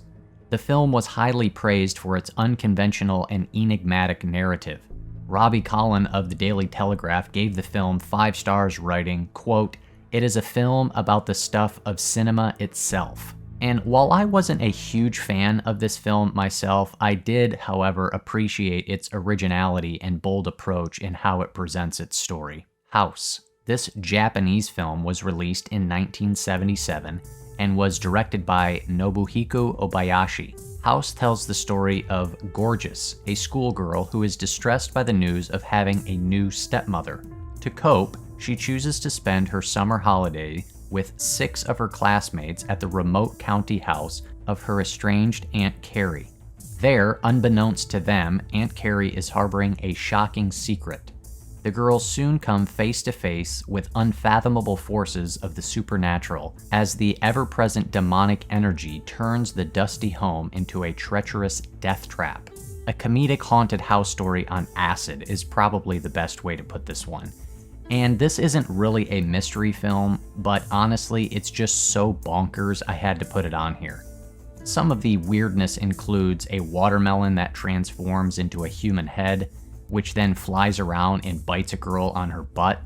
The film was highly praised for its unconventional and enigmatic narrative. Robbie Collin of the Daily Telegraph gave the film 5 stars, writing, quote, "It is a film about the stuff of cinema itself." And while I wasn't a huge fan of this film myself, I did, however, appreciate its originality and bold approach in how it presents its story. House. This Japanese film was released in 1977 and was directed by Nobuhiko Obayashi. House tells the story of Gorgeous, a schoolgirl who is distressed by the news of having a new stepmother. To cope, she chooses to spend her summer holiday with 6 of her classmates at the remote county house of her estranged Aunt Carrie. There, unbeknownst to them, Aunt Carrie is harboring a shocking secret. The girls soon come face to face with unfathomable forces of the supernatural as the ever-present demonic energy turns the dusty home into a treacherous death trap. A comedic haunted house story on acid is probably the best way to put this one. And this isn't really a mystery film, but honestly, it's just so bonkers I had to put it on here. Some of the weirdness includes a watermelon that transforms into a human head, which then flies around and bites a girl on her butt.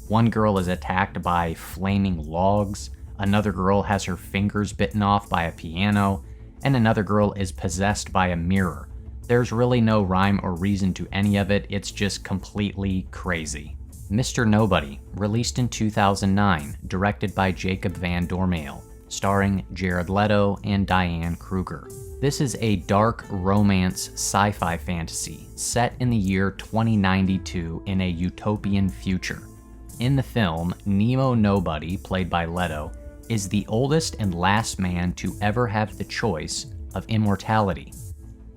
One girl is attacked by flaming logs, another girl has her fingers bitten off by a piano, and another girl is possessed by a mirror. There's really no rhyme or reason to any of it, it's just completely crazy. Mr. Nobody, released in 2009, directed by Jacob Van Dormael, starring Jared Leto and Diane Kruger. This is a dark romance sci-fi fantasy set in the year 2092 in a utopian future. In the film, Nemo Nobody, played by Leto, is the oldest and last man to ever have the choice of immortality.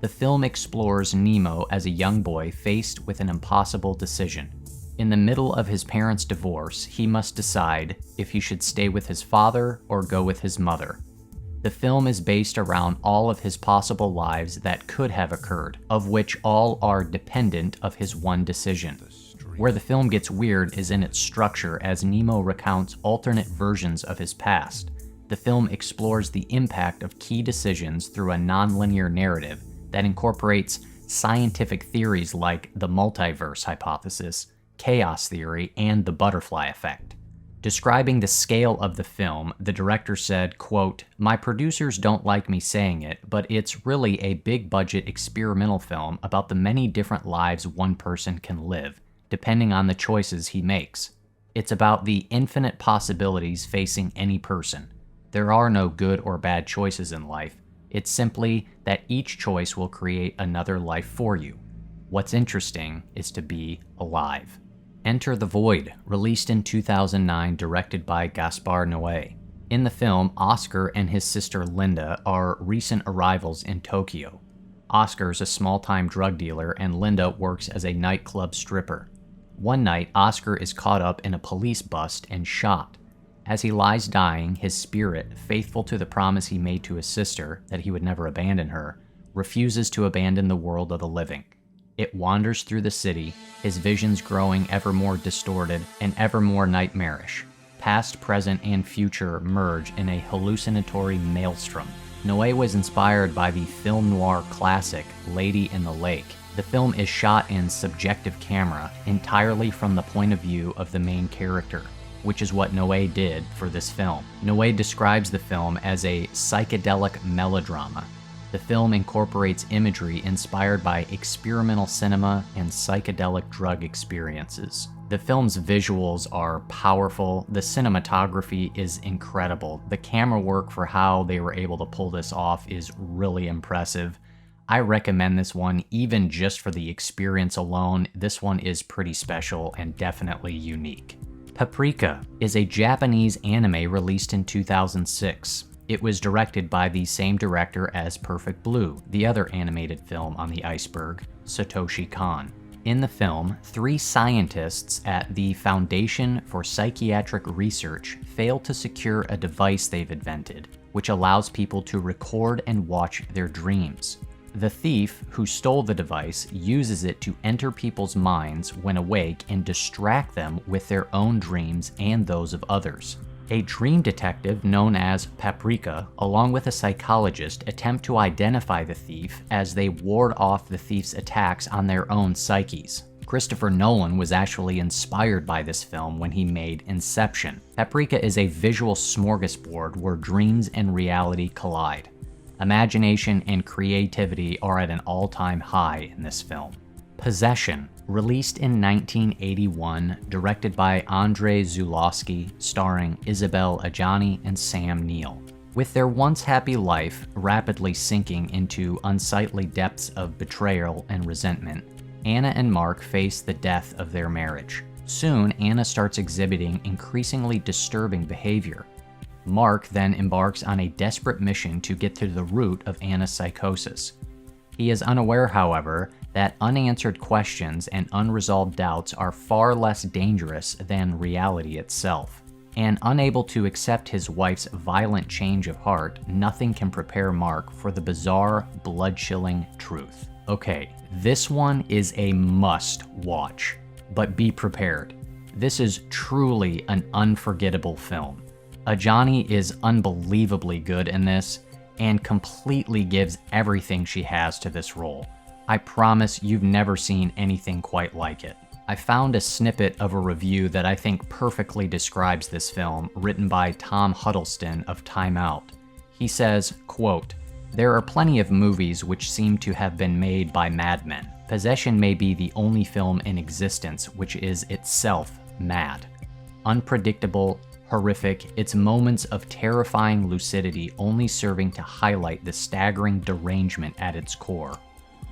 The film explores Nemo as a young boy faced with an impossible decision. In the middle of his parents' divorce, he must decide if he should stay with his father or go with his mother. The film is based around all of his possible lives that could have occurred, of which all are dependent of his one decision. Where the film gets weird is in its structure, as Nemo recounts alternate versions of his past. The film explores the impact of key decisions through a nonlinear narrative that incorporates scientific theories like the multiverse hypothesis, chaos theory, and the butterfly effect. Describing the scale of the film, the director said, quote, "My producers don't like me saying it, but it's really a big-budget experimental film about the many different lives one person can live, depending on the choices he makes. It's about the infinite possibilities facing any person. There are no good or bad choices in life. It's simply that each choice will create another life for you. What's interesting is to be alive." Enter the Void, released in 2009, directed by Gaspar Noé. In the film, Oscar and his sister Linda are recent arrivals in Tokyo. Oscar's a small-time drug dealer and Linda works as a nightclub stripper. One night, Oscar is caught up in a police bust and shot. As he lies dying, his spirit, faithful to the promise he made to his sister that he would never abandon her, refuses to abandon the world of the living. It wanders through the city, his visions growing ever more distorted and ever more nightmarish. Past, present, and future merge in a hallucinatory maelstrom. Noé was inspired by the film noir classic Lady in the Lake. The film is shot in subjective camera, entirely from the point of view of the main character, which is what Noé did for this film. Noé describes the film as a psychedelic melodrama. The film incorporates imagery inspired by experimental cinema and psychedelic drug experiences. The film's visuals are powerful, the cinematography is incredible, the camera work for how they were able to pull this off is really impressive. I recommend this one even just for the experience alone. This one is pretty special and definitely unique. Paprika is a Japanese anime released in 2006. It was directed by the same director as Perfect Blue, the other animated film on the Iceberg, Satoshi Kon. In the film, 3 scientists at the Foundation for Psychiatric Research fail to secure a device they've invented, which allows people to record and watch their dreams. The thief who stole the device uses it to enter people's minds when awake and distract them with their own dreams and those of others. A dream detective known as Paprika, along with a psychologist, attempt to identify the thief as they ward off the thief's attacks on their own psyches. Christopher Nolan was actually inspired by this film when he made Inception. Paprika is a visual smorgasbord where dreams and reality collide. Imagination and creativity are at an all-time high in this film. Possession, released in 1981, directed by Andrei Zulawski, starring Isabelle Adjani and Sam Neill. With their once happy life rapidly sinking into unsightly depths of betrayal and resentment, Anna and Mark face the death of their marriage. Soon, Anna starts exhibiting increasingly disturbing behavior. Mark then embarks on a desperate mission to get to the root of Anna's psychosis. He is unaware, however, that unanswered questions and unresolved doubts are far less dangerous than reality itself. And unable to accept his wife's violent change of heart, nothing can prepare Mark for the bizarre, blood-chilling truth. Okay, this one is a must-watch, but be prepared. This is truly an unforgettable film. Adjani is unbelievably good in this, and completely gives everything she has to this role. I promise you've never seen anything quite like it. I found a snippet of a review that I think perfectly describes this film, written by Tom Huddleston of Time Out. He says, quote, "There are plenty of movies which seem to have been made by madmen. Possession may be the only film in existence which is itself mad. Unpredictable, horrific, its moments of terrifying lucidity only serving to highlight the staggering derangement at its core.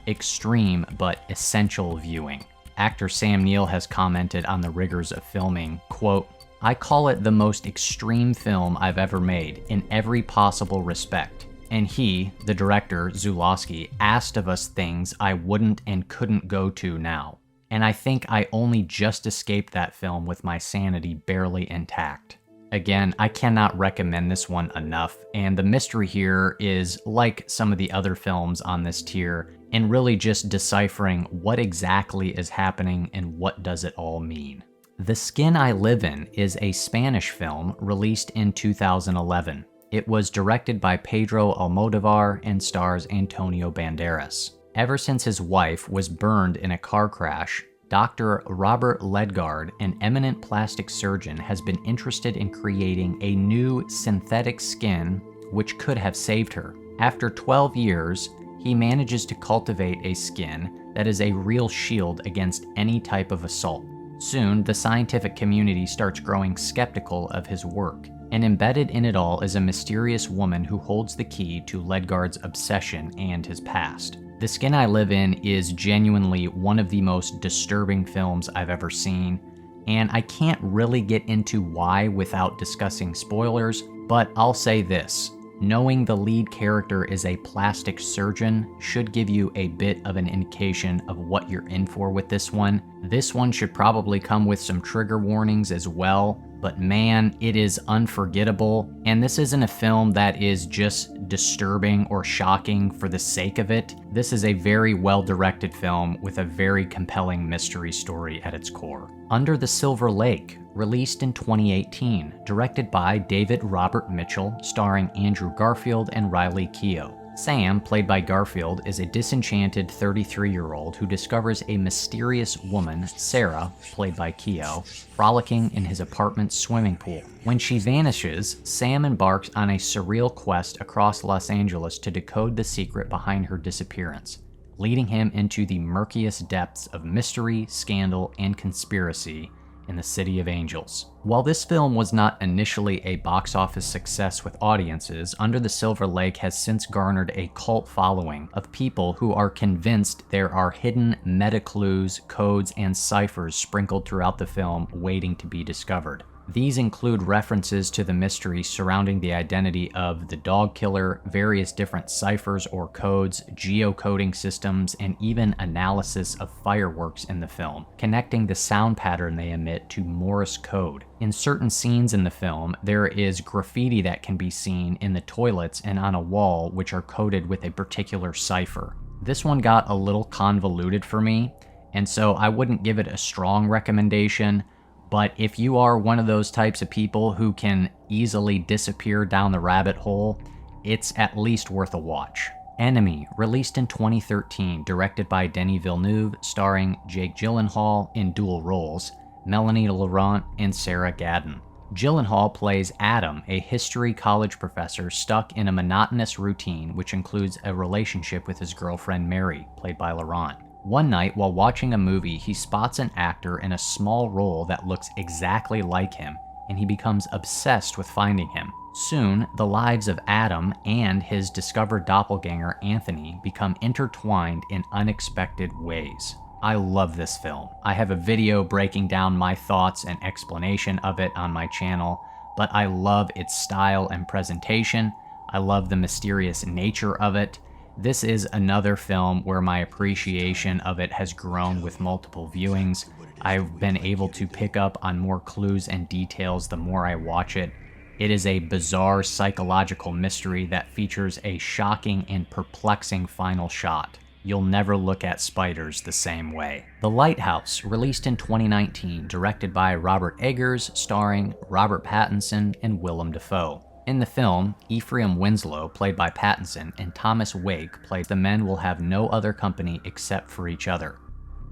Extreme but essential viewing." Actor Sam Neill has commented on the rigors of filming, quote, "I call it the most extreme film I've ever made, in every possible respect. And he, the director, Zulawski, asked of us things I wouldn't and couldn't go to now. And I think I only just escaped that film with my sanity barely intact." Again, I cannot recommend this one enough, and the mystery here is, like some of the other films on this tier, in really just deciphering what exactly is happening and what does it all mean. The Skin I Live In is a Spanish film released in 2011. It was directed by Pedro Almodovar and stars Antonio Banderas. Ever since his wife was burned in a car crash, Dr. Robert Ledgard, an eminent plastic surgeon, has been interested in creating a new synthetic skin which could have saved her. After 12 years, he manages to cultivate a skin that is a real shield against any type of assault. Soon, the scientific community starts growing skeptical of his work, and embedded in it all is a mysterious woman who holds the key to Ledgard's obsession and his past. The Skin I Live In is genuinely one of the most disturbing films I've ever seen, and I can't really get into why without discussing spoilers, but I'll say this. Knowing the lead character is a plastic surgeon should give you a bit of an indication of what you're in for with this one. This one should probably come with some trigger warnings as well, but man, it is unforgettable, and this isn't a film that is just disturbing or shocking for the sake of it. This is a very well-directed film with a very compelling mystery story at its core. Under the Silver Lake, released in 2018, directed by David Robert Mitchell, starring Andrew Garfield and Riley Keough. Sam, played by Garfield, is a disenchanted 33-year-old who discovers a mysterious woman, Sarah, played by Keough, frolicking in his apartment's swimming pool. When she vanishes, Sam embarks on a surreal quest across Los Angeles to decode the secret behind her disappearance, leading him into the murkiest depths of mystery, scandal, and conspiracy in the City of Angels. While this film was not initially a box office success with audiences, Under the Silver Lake has since garnered a cult following of people who are convinced there are hidden meta clues, codes, and ciphers sprinkled throughout the film waiting to be discovered. These include references to the mystery surrounding the identity of the dog killer, various different ciphers or codes, geocoding systems, and even analysis of fireworks in the film, connecting the sound pattern they emit to Morse code. In certain scenes in the film, there is graffiti that can be seen in the toilets and on a wall which are coded with a particular cipher. This one got a little convoluted for me, and so I wouldn't give it a strong recommendation. But if you are one of those types of people who can easily disappear down the rabbit hole, it's at least worth a watch. Enemy, released in 2013, directed by Denis Villeneuve, starring Jake Gyllenhaal in dual roles, Melanie Laurent, and Sarah Gadon. Gyllenhaal plays Adam, a history college professor stuck in a monotonous routine which includes a relationship with his girlfriend Mary, played by Laurent. One night, while watching a movie, he spots an actor in a small role that looks exactly like him, and he becomes obsessed with finding him. Soon, the lives of Adam and his discovered doppelganger Anthony become intertwined in unexpected ways. I love this film. I have a video breaking down my thoughts and explanation of it on my channel, but I love its style and presentation. I love the mysterious nature of it. This is another film where my appreciation of it has grown with multiple viewings. I've been able to pick up on more clues and details the more I watch it. It is a bizarre psychological mystery that features a shocking and perplexing final shot. You'll never look at spiders the same way. The Lighthouse, released in 2019, directed by Robert Eggers, starring Robert Pattinson and Willem Dafoe. In the film, Ephraim Winslow, played by Pattinson, and Thomas Wake, played the men will have no other company except for each other.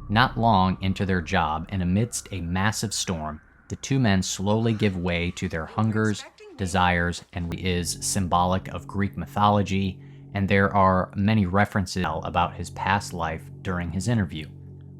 Not long into their job, and amidst a massive storm, the two men slowly give way to their hungers, desires, and is symbolic of Greek mythology, and there are many references about his past life during his interview.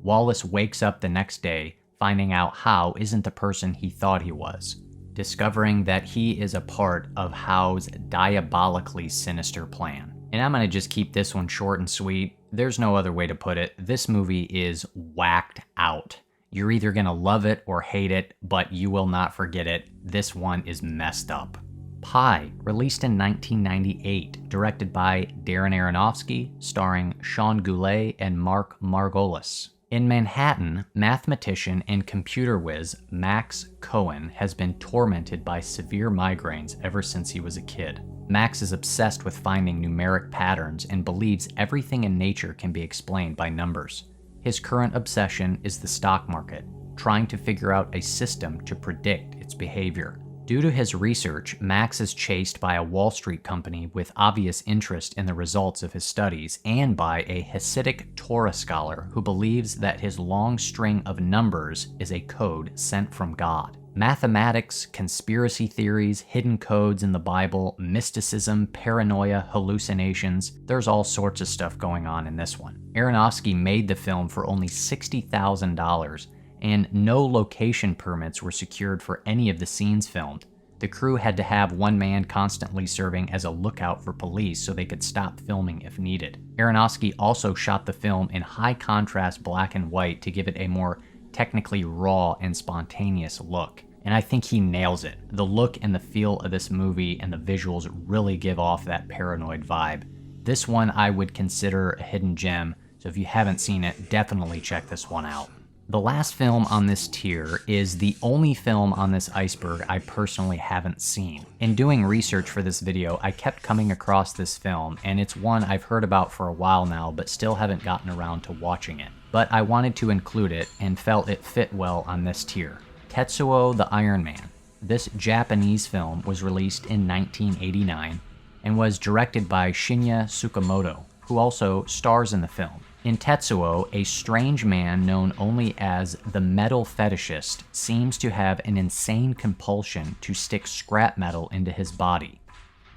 Wallace wakes up the next day, finding out Howe isn't the person he thought he was, discovering that he is a part of Howe's diabolically sinister plan. And I'm going to just keep this one short and sweet. There's no other way to put it. This movie is whacked out. You're either going to love it or hate it, but you will not forget it. This one is messed up. Pi, released in 1998, directed by Darren Aronofsky, starring Sean Goulet and Mark Margolis. In Manhattan, mathematician and computer whiz Max Cohen has been tormented by severe migraines ever since he was a kid. Max is obsessed with finding numeric patterns and believes everything in nature can be explained by numbers. His current obsession is the stock market, trying to figure out a system to predict its behavior. Due to his research, Max is chased by a Wall Street company with obvious interest in the results of his studies and by a Hasidic Torah scholar who believes that his long string of numbers is a code sent from God. Mathematics, conspiracy theories, hidden codes in the Bible, mysticism, paranoia, hallucinations, there's all sorts of stuff going on in this one. Aronofsky made the film for only $60,000, and no location permits were secured for any of the scenes filmed. The crew had to have one man constantly serving as a lookout for police so they could stop filming if needed. Aronofsky also shot the film in high contrast black and white to give it a more technically raw and spontaneous look. And I think he nails it. The look and the feel of this movie and the visuals really give off that paranoid vibe. This one I would consider a hidden gem, so if you haven't seen it, definitely check this one out. The last film on this tier is the only film on this iceberg I personally haven't seen. In doing research for this video, I kept coming across this film, and it's one I've heard about for a while now, but still haven't gotten around to watching it. But I wanted to include it, and felt it fit well on this tier. Tetsuo the Iron Man. This Japanese film was released in 1989, and was directed by Shinya Tsukamoto, who also stars in the film. In Tetsuo, a strange man known only as the metal fetishist seems to have an insane compulsion to stick scrap metal into his body.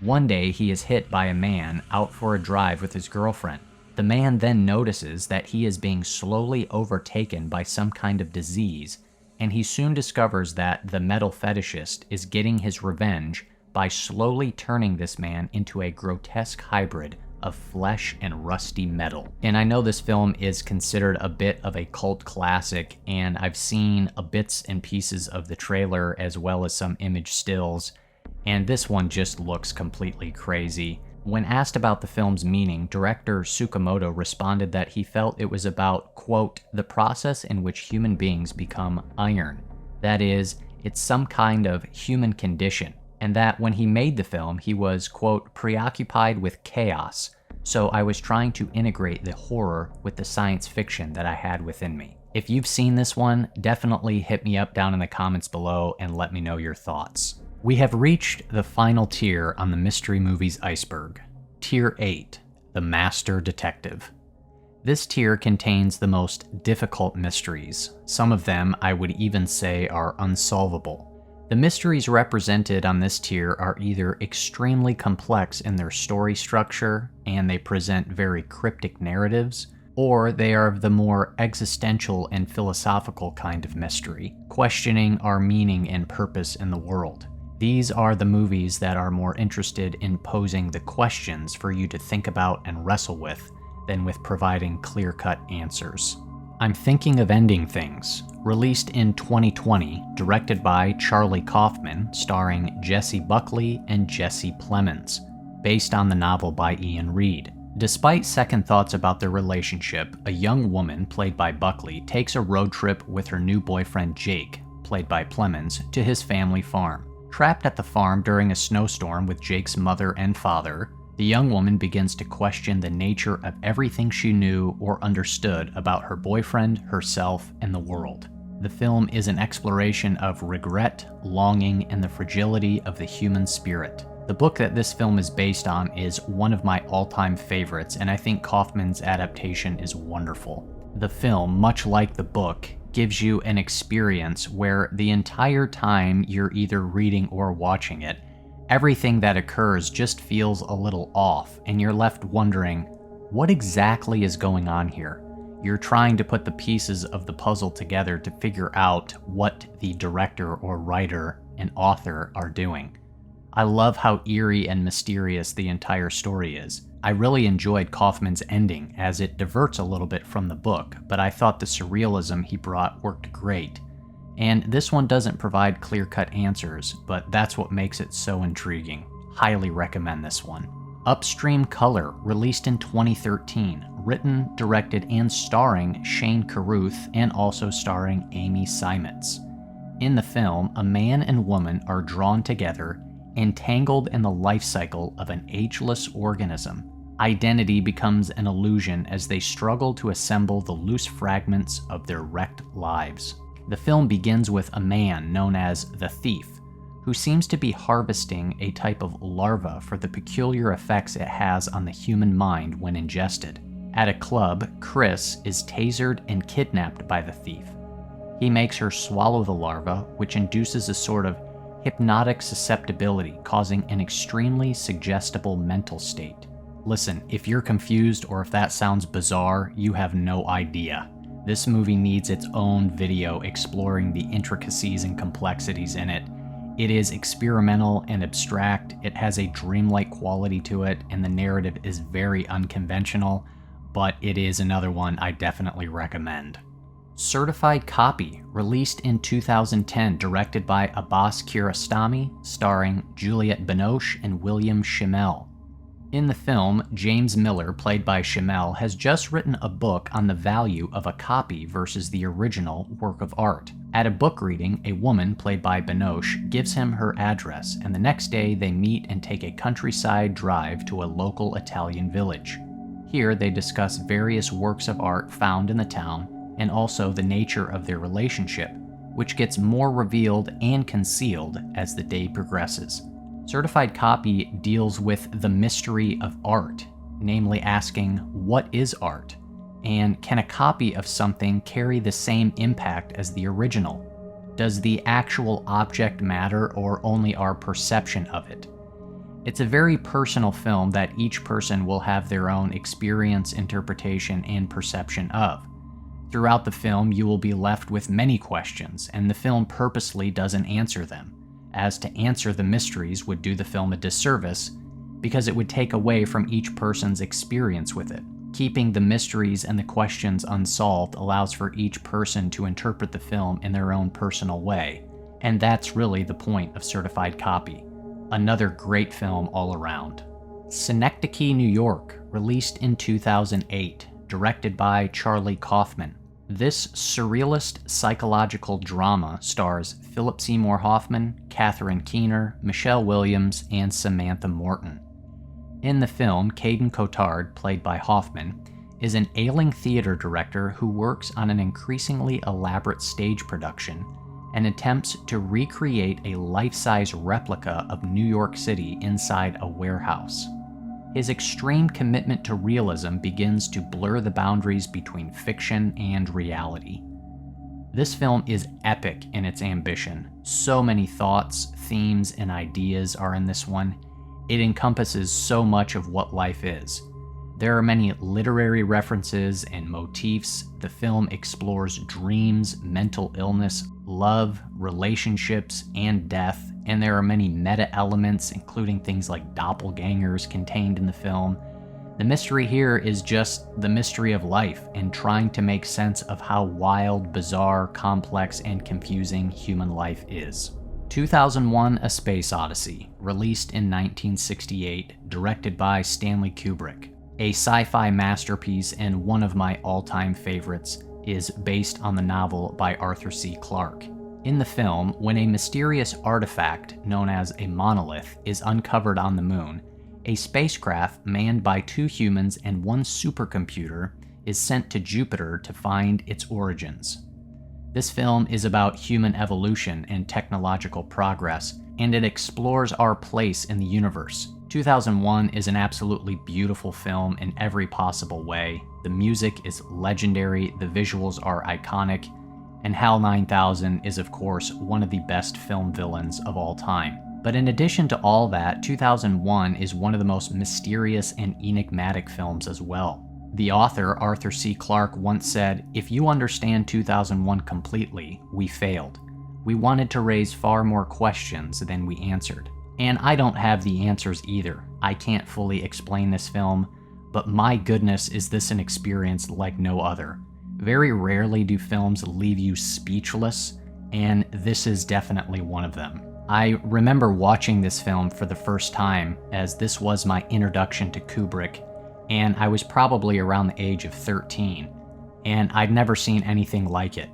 One day he is hit by a man out for a drive with his girlfriend. The man then notices that he is being slowly overtaken by some kind of disease, and he soon discovers that the metal fetishist is getting his revenge by slowly turning this man into a grotesque hybrid of flesh and rusty metal. And I know this film is considered a bit of a cult classic, and I've seen bits and pieces of the trailer as well as some image stills, and this one just looks completely crazy. When asked about the film's meaning, director Tsukamoto responded that he felt it was about, quote, the process in which human beings become iron. That is, it's some kind of human condition, and that when he made the film, he was, quote, preoccupied with chaos, so I was trying to integrate the horror with the science fiction that I had within me. If you've seen this one, definitely hit me up down in the comments below and let me know your thoughts. We have reached the final tier on the mystery movies iceberg. Tier 8, The Master Detective. This tier contains the most difficult mysteries. Some of them I would even say are unsolvable. The mysteries represented on this tier are either extremely complex in their story structure and they present very cryptic narratives, or they are of the more existential and philosophical kind of mystery, questioning our meaning and purpose in the world. These are the movies that are more interested in posing the questions for you to think about and wrestle with than with providing clear-cut answers. I'm Thinking of Ending Things, released in 2020, directed by Charlie Kaufman, starring Jessie Buckley and Jesse Plemons, based on the novel by Ian Reid. Despite second thoughts about their relationship, a young woman, played by Buckley, takes a road trip with her new boyfriend Jake, played by Plemons, to his family farm. Trapped at the farm during a snowstorm with Jake's mother and father, the young woman begins to question the nature of everything she knew or understood about her boyfriend, herself, and the world. The film is an exploration of regret, longing, and the fragility of the human spirit. The book that this film is based on is one of my all-time favorites, and I think Kaufman's adaptation is wonderful. The film, much like the book, gives you an experience where the entire time you're either reading or watching it, everything that occurs just feels a little off, and you're left wondering, what exactly is going on here? You're trying to put the pieces of the puzzle together to figure out what the director or writer and author are doing. I love how eerie and mysterious the entire story is. I really enjoyed Kaufman's ending, as it diverts a little bit from the book, but I thought the surrealism he brought worked great. And this one doesn't provide clear-cut answers, but that's what makes it so intriguing. Highly recommend this one. Upstream Color, released in 2013, written, directed, and starring Shane Carruth, and also starring Amy Seimetz. In the film, a man and woman are drawn together, entangled in the life cycle of an ageless organism. Identity becomes an illusion as they struggle to assemble the loose fragments of their wrecked lives. The film begins with a man known as the Thief, who seems to be harvesting a type of larva for the peculiar effects it has on the human mind when ingested. At a club, Chris is tasered and kidnapped by the Thief. He makes her swallow the larva, which induces a sort of hypnotic susceptibility, causing an extremely suggestible mental state. Listen, if you're confused or if that sounds bizarre, you have no idea. This movie needs its own video exploring the intricacies and complexities in it. It is experimental and abstract, it has a dreamlike quality to it, and the narrative is very unconventional, but it is another one I definitely recommend. Certified Copy, released in 2010, directed by Abbas Kiarostami, starring Juliette Binoche and William Schimmel. In the film, James Miller, played by Schimmel, has just written a book on the value of a copy versus the original work of art. At a book reading, a woman, played by Binoche, gives him her address, and the next day they meet and take a countryside drive to a local Italian village. Here they discuss various works of art found in the town, and also the nature of their relationship, which gets more revealed and concealed as the day progresses. Certified Copy deals with the mystery of art, namely asking, what is art? And can a copy of something carry the same impact as the original? Does the actual object matter or only our perception of it? It's a very personal film that each person will have their own experience, interpretation, and perception of. Throughout the film, you will be left with many questions, and the film purposely doesn't answer them, as to answer the mysteries would do the film a disservice, because it would take away from each person's experience with it. Keeping the mysteries and the questions unsolved allows for each person to interpret the film in their own personal way, and that's really the point of Certified Copy. Another great film all around. Synecdoche, New York, released in 2008, directed by Charlie Kaufman. This surrealist psychological drama stars Philip Seymour Hoffman, Catherine Keener, Michelle Williams, and Samantha Morton. In the film, Caden Cotard, played by Hoffman, is an ailing theater director who works on an increasingly elaborate stage production and attempts to recreate a life-size replica of New York City inside a warehouse. His extreme commitment to realism begins to blur the boundaries between fiction and reality. This film is epic in its ambition. So many thoughts, themes, and ideas are in this one. It encompasses so much of what life is. There are many literary references and motifs. The film explores dreams, mental illness, love, relationships, and death, and there are many meta-elements, including things like doppelgangers contained in the film. The mystery here is just the mystery of life and trying to make sense of how wild, bizarre, complex, and confusing human life is. 2001: A Space Odyssey, released in 1968, directed by Stanley Kubrick. A sci-fi masterpiece and one of my all-time favorites, is based on the novel by Arthur C. Clarke. In the film, when a mysterious artifact known as a monolith is uncovered on the moon, a spacecraft manned by 2 humans and 1 supercomputer is sent to Jupiter to find its origins. This film is about human evolution and technological progress, and it explores our place in the universe. 2001 is an absolutely beautiful film in every possible way. The music is legendary, the visuals are iconic, and HAL 9000 is of course one of the best film villains of all time. But in addition to all that, 2001 is one of the most mysterious and enigmatic films as well. The author, Arthur C. Clarke, once said, "If you understand 2001 completely, we failed. We wanted to raise far more questions than we answered." And I don't have the answers either. I can't fully explain this film, but my goodness, is this an experience like no other. Very rarely do films leave you speechless, and this is definitely one of them. I remember watching this film for the first time, as this was my introduction to Kubrick, and I was probably around the age of 13, and I'd never seen anything like it.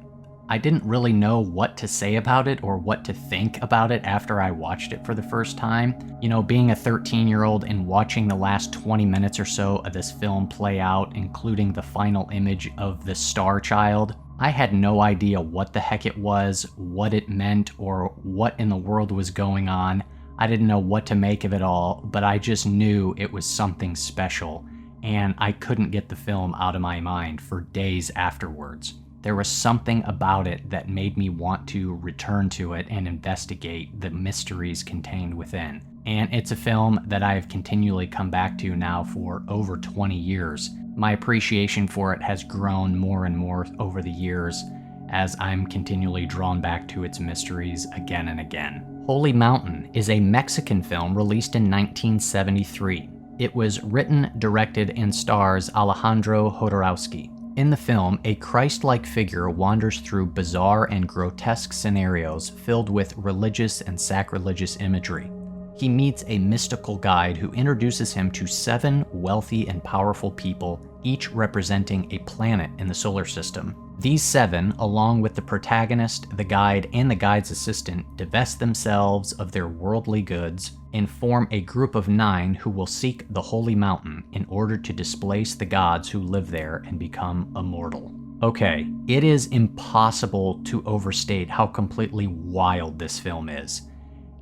I didn't really know what to say about it or what to think about it after I watched it for the first time. You know, being a 13-year-old and watching the last 20 minutes or so of this film play out, including the final image of the Star Child, I had no idea what the heck it was, what it meant, or what in the world was going on. I didn't know what to make of it all, but I just knew it was something special, and I couldn't get the film out of my mind for days afterwards. There was something about it that made me want to return to it and investigate the mysteries contained within. And it's a film that I have continually come back to now for over 20 years. My appreciation for it has grown more and more over the years as I'm continually drawn back to its mysteries again and again. Holy Mountain is a Mexican film released in 1973. It was written, directed, and stars Alejandro Jodorowsky. In the film, a Christ-like figure wanders through bizarre and grotesque scenarios filled with religious and sacrilegious imagery. He meets a mystical guide who introduces him to 7 wealthy and powerful people, each representing a planet in the solar system. These 7, along with the protagonist, the guide, and the guide's assistant, divest themselves of their worldly goods and form a group of 9 who will seek the Holy Mountain in order to displace the gods who live there and become immortal. Okay, it is impossible to overstate how completely wild this film is.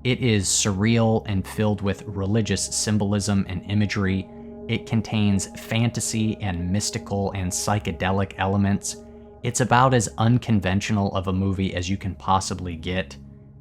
It is surreal and filled with religious symbolism and imagery. It contains fantasy and mystical and psychedelic elements. It's about as unconventional of a movie as you can possibly get.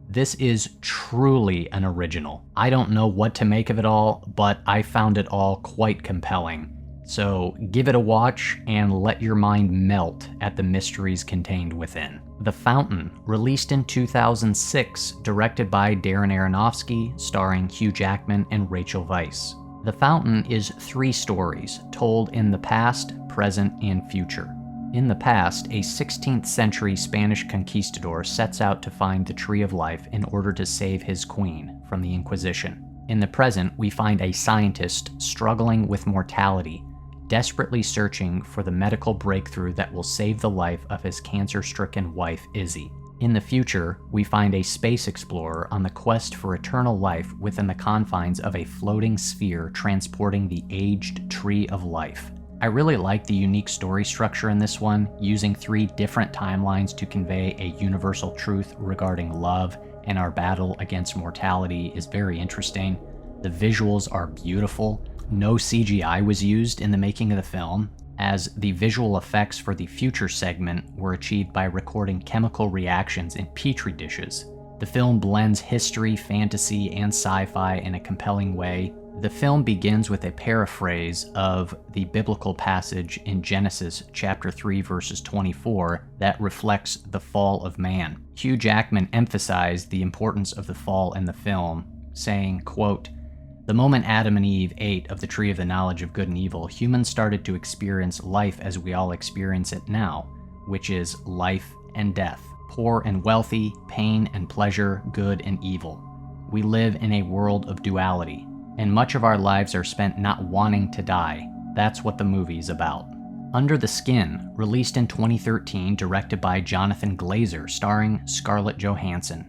This is truly an original. I don't know what to make of it all, but I found it all quite compelling. So give it a watch and let your mind melt at the mysteries contained within. The Fountain, released in 2006, directed by Darren Aronofsky, starring Hugh Jackman and Rachel Weisz. The Fountain is 3 stories, told in the past, present, and future. In the past, a 16th century Spanish conquistador sets out to find the Tree of Life in order to save his queen from the Inquisition. In the present, we find a scientist struggling with mortality, desperately searching for the medical breakthrough that will save the life of his cancer-stricken wife, Izzy. In the future, we find a space explorer on the quest for eternal life within the confines of a floating sphere transporting the aged Tree of Life. I really like the unique story structure in this one, using 3 different timelines to convey a universal truth regarding love, and our battle against mortality is very interesting. The visuals are beautiful. No CGI was used in the making of the film, as the visual effects for the future segment were achieved by recording chemical reactions in petri dishes. The film blends history, fantasy, and sci-fi in a compelling way. The film begins with a paraphrase of the biblical passage in Genesis chapter 3 verses 24 that reflects the fall of man. Hugh Jackman emphasized the importance of the fall in the film, saying, quote, "The moment Adam and Eve ate of the tree of the knowledge of good and evil, humans started to experience life as we all experience it now, which is life and death, poor and wealthy, pain and pleasure, good and evil. We live in a world of duality, and much of our lives are spent not wanting to die. That's what the movie's about." Under the Skin, released in 2013, directed by Jonathan Glazer, starring Scarlett Johansson.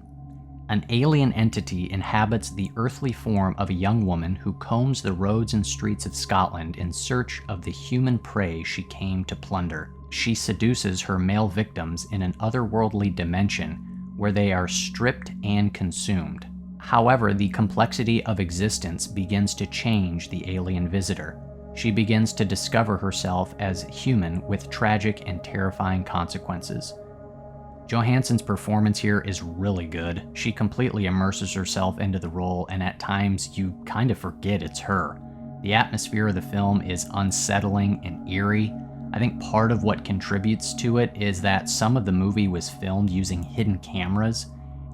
An alien entity inhabits the earthly form of a young woman who combs the roads and streets of Scotland in search of the human prey she came to plunder. She seduces her male victims in an otherworldly dimension where they are stripped and consumed. However, the complexity of existence begins to change the alien visitor. She begins to discover herself as human with tragic and terrifying consequences. Johansson's performance here is really good. She completely immerses herself into the role, and at times you kind of forget it's her. The atmosphere of the film is unsettling and eerie. I think part of what contributes to it is that some of the movie was filmed using hidden cameras,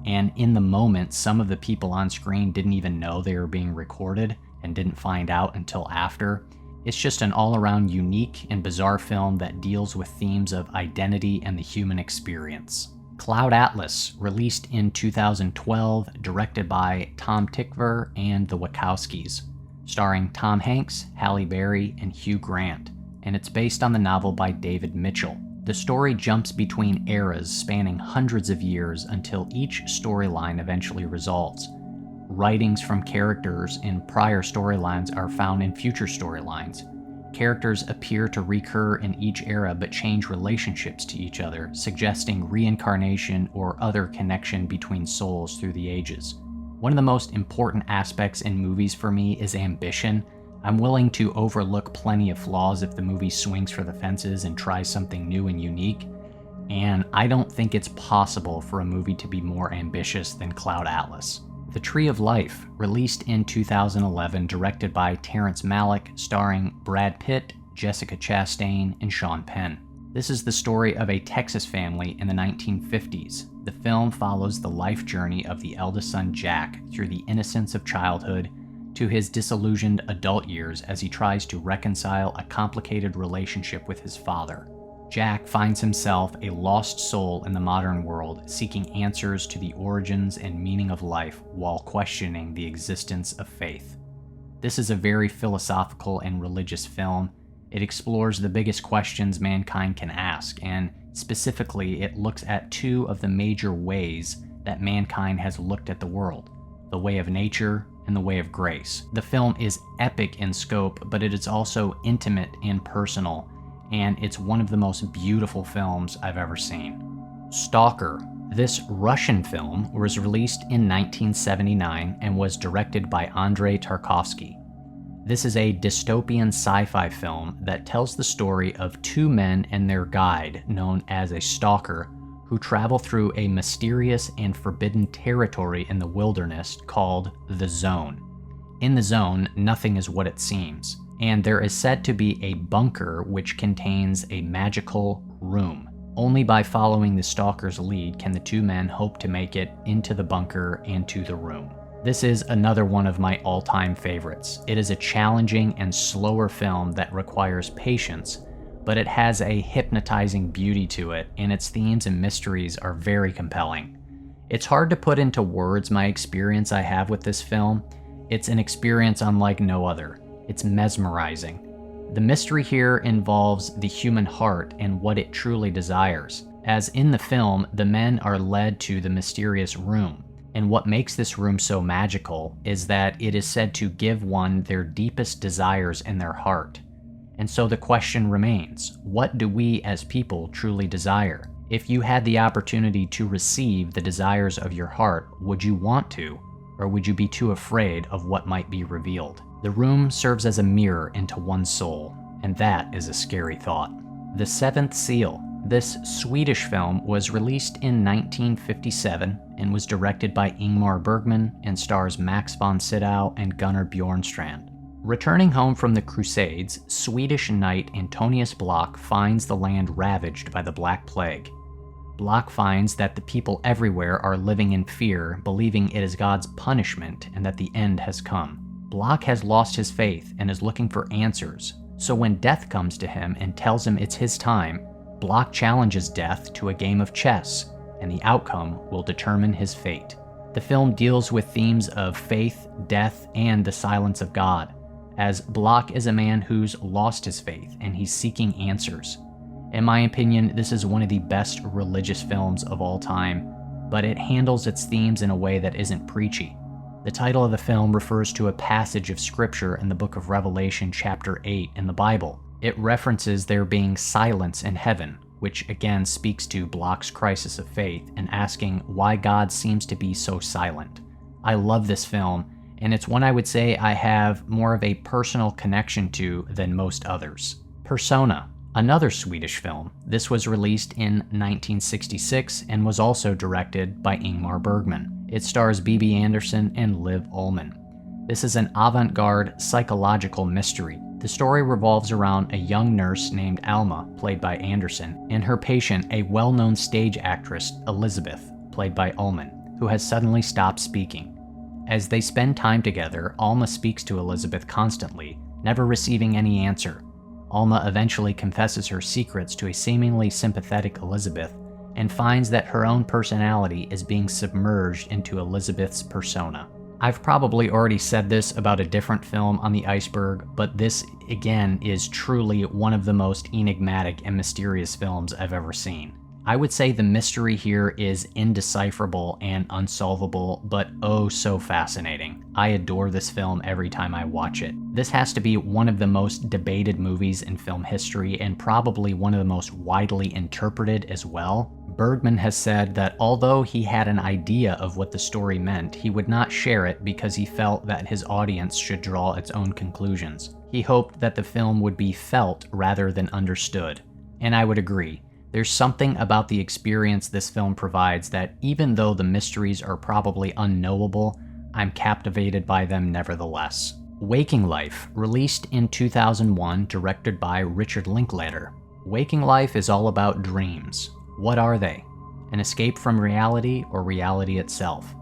and in the moment, some of the people on screen didn't even know they were being recorded and didn't find out until after. It's just an all-around unique and bizarre film that deals with themes of identity and the human experience. Cloud Atlas, released in 2012, directed by Tom Tykwer and the Wachowskis, starring Tom Hanks, Halle Berry, and Hugh Grant, and it's based on the novel by David Mitchell. The story jumps between eras spanning hundreds of years until each storyline eventually resolves. Writings from characters in prior storylines are found in future storylines. Characters appear to recur in each era but change relationships to each other, suggesting reincarnation or other connection between souls through the ages. One of the most important aspects in movies for me is ambition. I'm willing to overlook plenty of flaws if the movie swings for the fences and tries something new and unique, and I don't think it's possible for a movie to be more ambitious than Cloud Atlas. The Tree of Life, released in 2011, directed by Terrence Malick, starring Brad Pitt, Jessica Chastain, and Sean Penn. This is the story of a Texas family in the 1950s. The film follows the life journey of the eldest son Jack through the innocence of childhood to his disillusioned adult years as he tries to reconcile a complicated relationship with his father. Jack finds himself a lost soul in the modern world, seeking answers to the origins and meaning of life while questioning the existence of faith. This is a very philosophical and religious film. It explores the biggest questions mankind can ask, and specifically, it looks at 2 of the major ways that mankind has looked at the world: the way of nature and the way of grace. The film is epic in scope, but it is also intimate and personal, and it's one of the most beautiful films I've ever seen. Stalker. This Russian film was released in 1979 and was directed by Andrei Tarkovsky. This is a dystopian sci-fi film that tells the story of 2 men and their guide, known as a stalker, who travel through a mysterious and forbidden territory in the wilderness called the Zone. In the Zone, nothing is what it seems, and there is said to be a bunker which contains a magical room. Only by following the stalker's lead can the 2 men hope to make it into the bunker and to the room. This is another one of my all-time favorites. It is a challenging and slower film that requires patience, but it has a hypnotizing beauty to it, and its themes and mysteries are very compelling. It's hard to put into words my experience I have with this film. It's an experience unlike no other. It's mesmerizing. The mystery here involves the human heart and what it truly desires. As in the film, the men are led to the mysterious room, and what makes this room so magical is that it is said to give one their deepest desires in their heart. And so the question remains, what do we as people truly desire? If you had the opportunity to receive the desires of your heart, would you want to, or would you be too afraid of what might be revealed? The room serves as a mirror into one's soul, and that is a scary thought. The Seventh Seal. This Swedish film was released in 1957 and was directed by Ingmar Bergman and stars Max von Sydow and Gunnar Bjornstrand. Returning home from the Crusades, Swedish knight Antonius Block finds the land ravaged by the Black Plague. Block finds that the people everywhere are living in fear, believing it is God's punishment and that the end has come. Block has lost his faith and is looking for answers, so when death comes to him and tells him it's his time, Block challenges death to a game of chess, and the outcome will determine his fate. The film deals with themes of faith, death, and the silence of God, as Block is a man who's lost his faith and he's seeking answers. In my opinion, this is one of the best religious films of all time, but it handles its themes in a way that isn't preachy. The title of the film refers to a passage of scripture in the book of Revelation chapter 8 in the Bible. It references there being silence in heaven, which again speaks to Block's crisis of faith and asking why God seems to be so silent. I love this film, and it's one I would say I have more of a personal connection to than most others. Persona, another Swedish film. This was released in 1966 and was also directed by Ingmar Bergman. It stars Bibi Andersson and Liv Ullmann. This is an avant-garde psychological mystery. The story revolves around a young nurse named Alma, played by Anderson, and her patient, a well-known stage actress, Elizabeth, played by Ullmann, who has suddenly stopped speaking. As they spend time together, Alma speaks to Elizabeth constantly, never receiving any answer. Alma eventually confesses her secrets to a seemingly sympathetic Elizabeth and finds that her own personality is being submerged into Elizabeth's persona. I've probably already said this about a different film on the Iceberg, but this, again, is truly one of the most enigmatic and mysterious films I've ever seen. I would say the mystery here is indecipherable and unsolvable, but oh so fascinating. I adore this film every time I watch it. This has to be one of the most debated movies in film history and probably one of the most widely interpreted as well. Bergman has said that although he had an idea of what the story meant, he would not share it because he felt that his audience should draw its own conclusions. He hoped that the film would be felt rather than understood. And I would agree. There's something about the experience this film provides that even though the mysteries are probably unknowable, I'm captivated by them nevertheless. Waking Life, released in 2001, directed by Richard Linklater. Waking Life is all about dreams. What are they? An escape from reality or reality itself?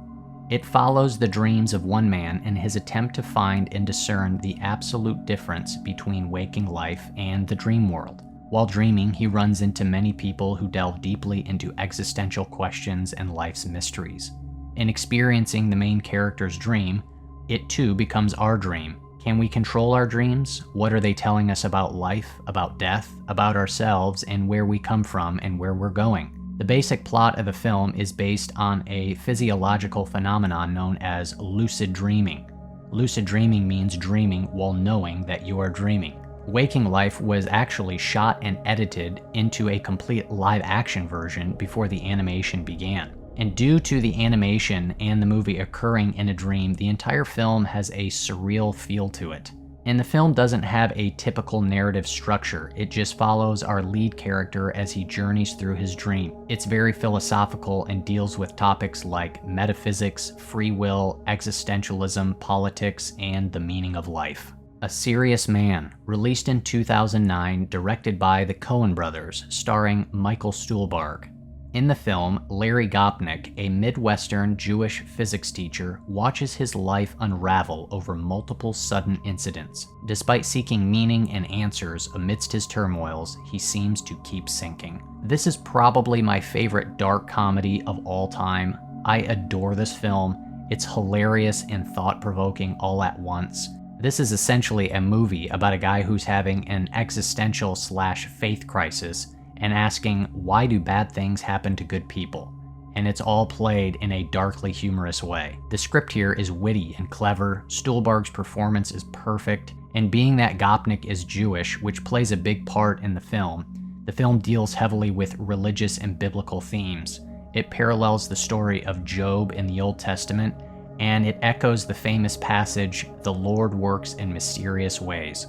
It follows the dreams of one man in his attempt to find and discern the absolute difference between waking life and the dream world. While dreaming, he runs into many people who delve deeply into existential questions and life's mysteries. In experiencing the main character's dream, it too becomes our dream. Can we control our dreams? What are they telling us about life, about death, about ourselves, and where we come from and where we're going? The basic plot of the film is based on a physiological phenomenon known as lucid dreaming. Lucid dreaming means dreaming while knowing that you are dreaming. Waking Life was actually shot and edited into a complete live-action version before the animation began. And due to the animation and the movie occurring in a dream, the entire film has a surreal feel to it. And the film doesn't have a typical narrative structure, it just follows our lead character as he journeys through his dream. It's very philosophical and deals with topics like metaphysics, free will, existentialism, politics, and the meaning of life. A Serious Man, released in 2009, directed by the Coen brothers, starring Michael Stuhlbarg. In the film, Larry Gopnik, a Midwestern Jewish physics teacher, watches his life unravel over multiple sudden incidents. Despite seeking meaning and answers amidst his turmoils, he seems to keep sinking. This is probably my favorite dark comedy of all time. I adore this film. It's hilarious and thought-provoking all at once. This is essentially a movie about a guy who's having an existential/faith crisis and asking, why do bad things happen to good people? And it's all played in a darkly humorous way. The script here is witty and clever, Stuhlbarg's performance is perfect, and being that Gopnik is Jewish, which plays a big part in the film deals heavily with religious and biblical themes. It parallels the story of Job in the Old Testament, and it echoes the famous passage, "The Lord works in mysterious ways."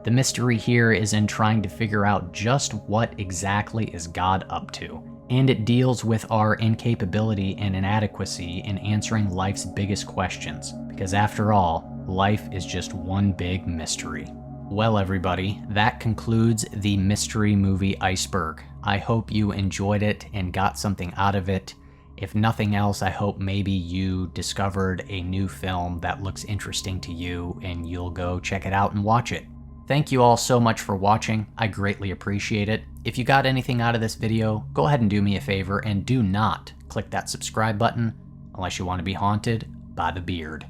The mystery here is in trying to figure out just what exactly is God up to, and it deals with our incapability and inadequacy in answering life's biggest questions, because after all, life is just one big mystery. Well, everybody, that concludes the mystery movie Iceberg. I hope you enjoyed it and got something out of it. If nothing else, I hope maybe you discovered a new film that looks interesting to you and you'll go check it out and watch it. Thank you all so much for watching. I greatly appreciate it. If you got anything out of this video, go ahead and do me a favor and do not click that subscribe button unless you want to be haunted by the beard.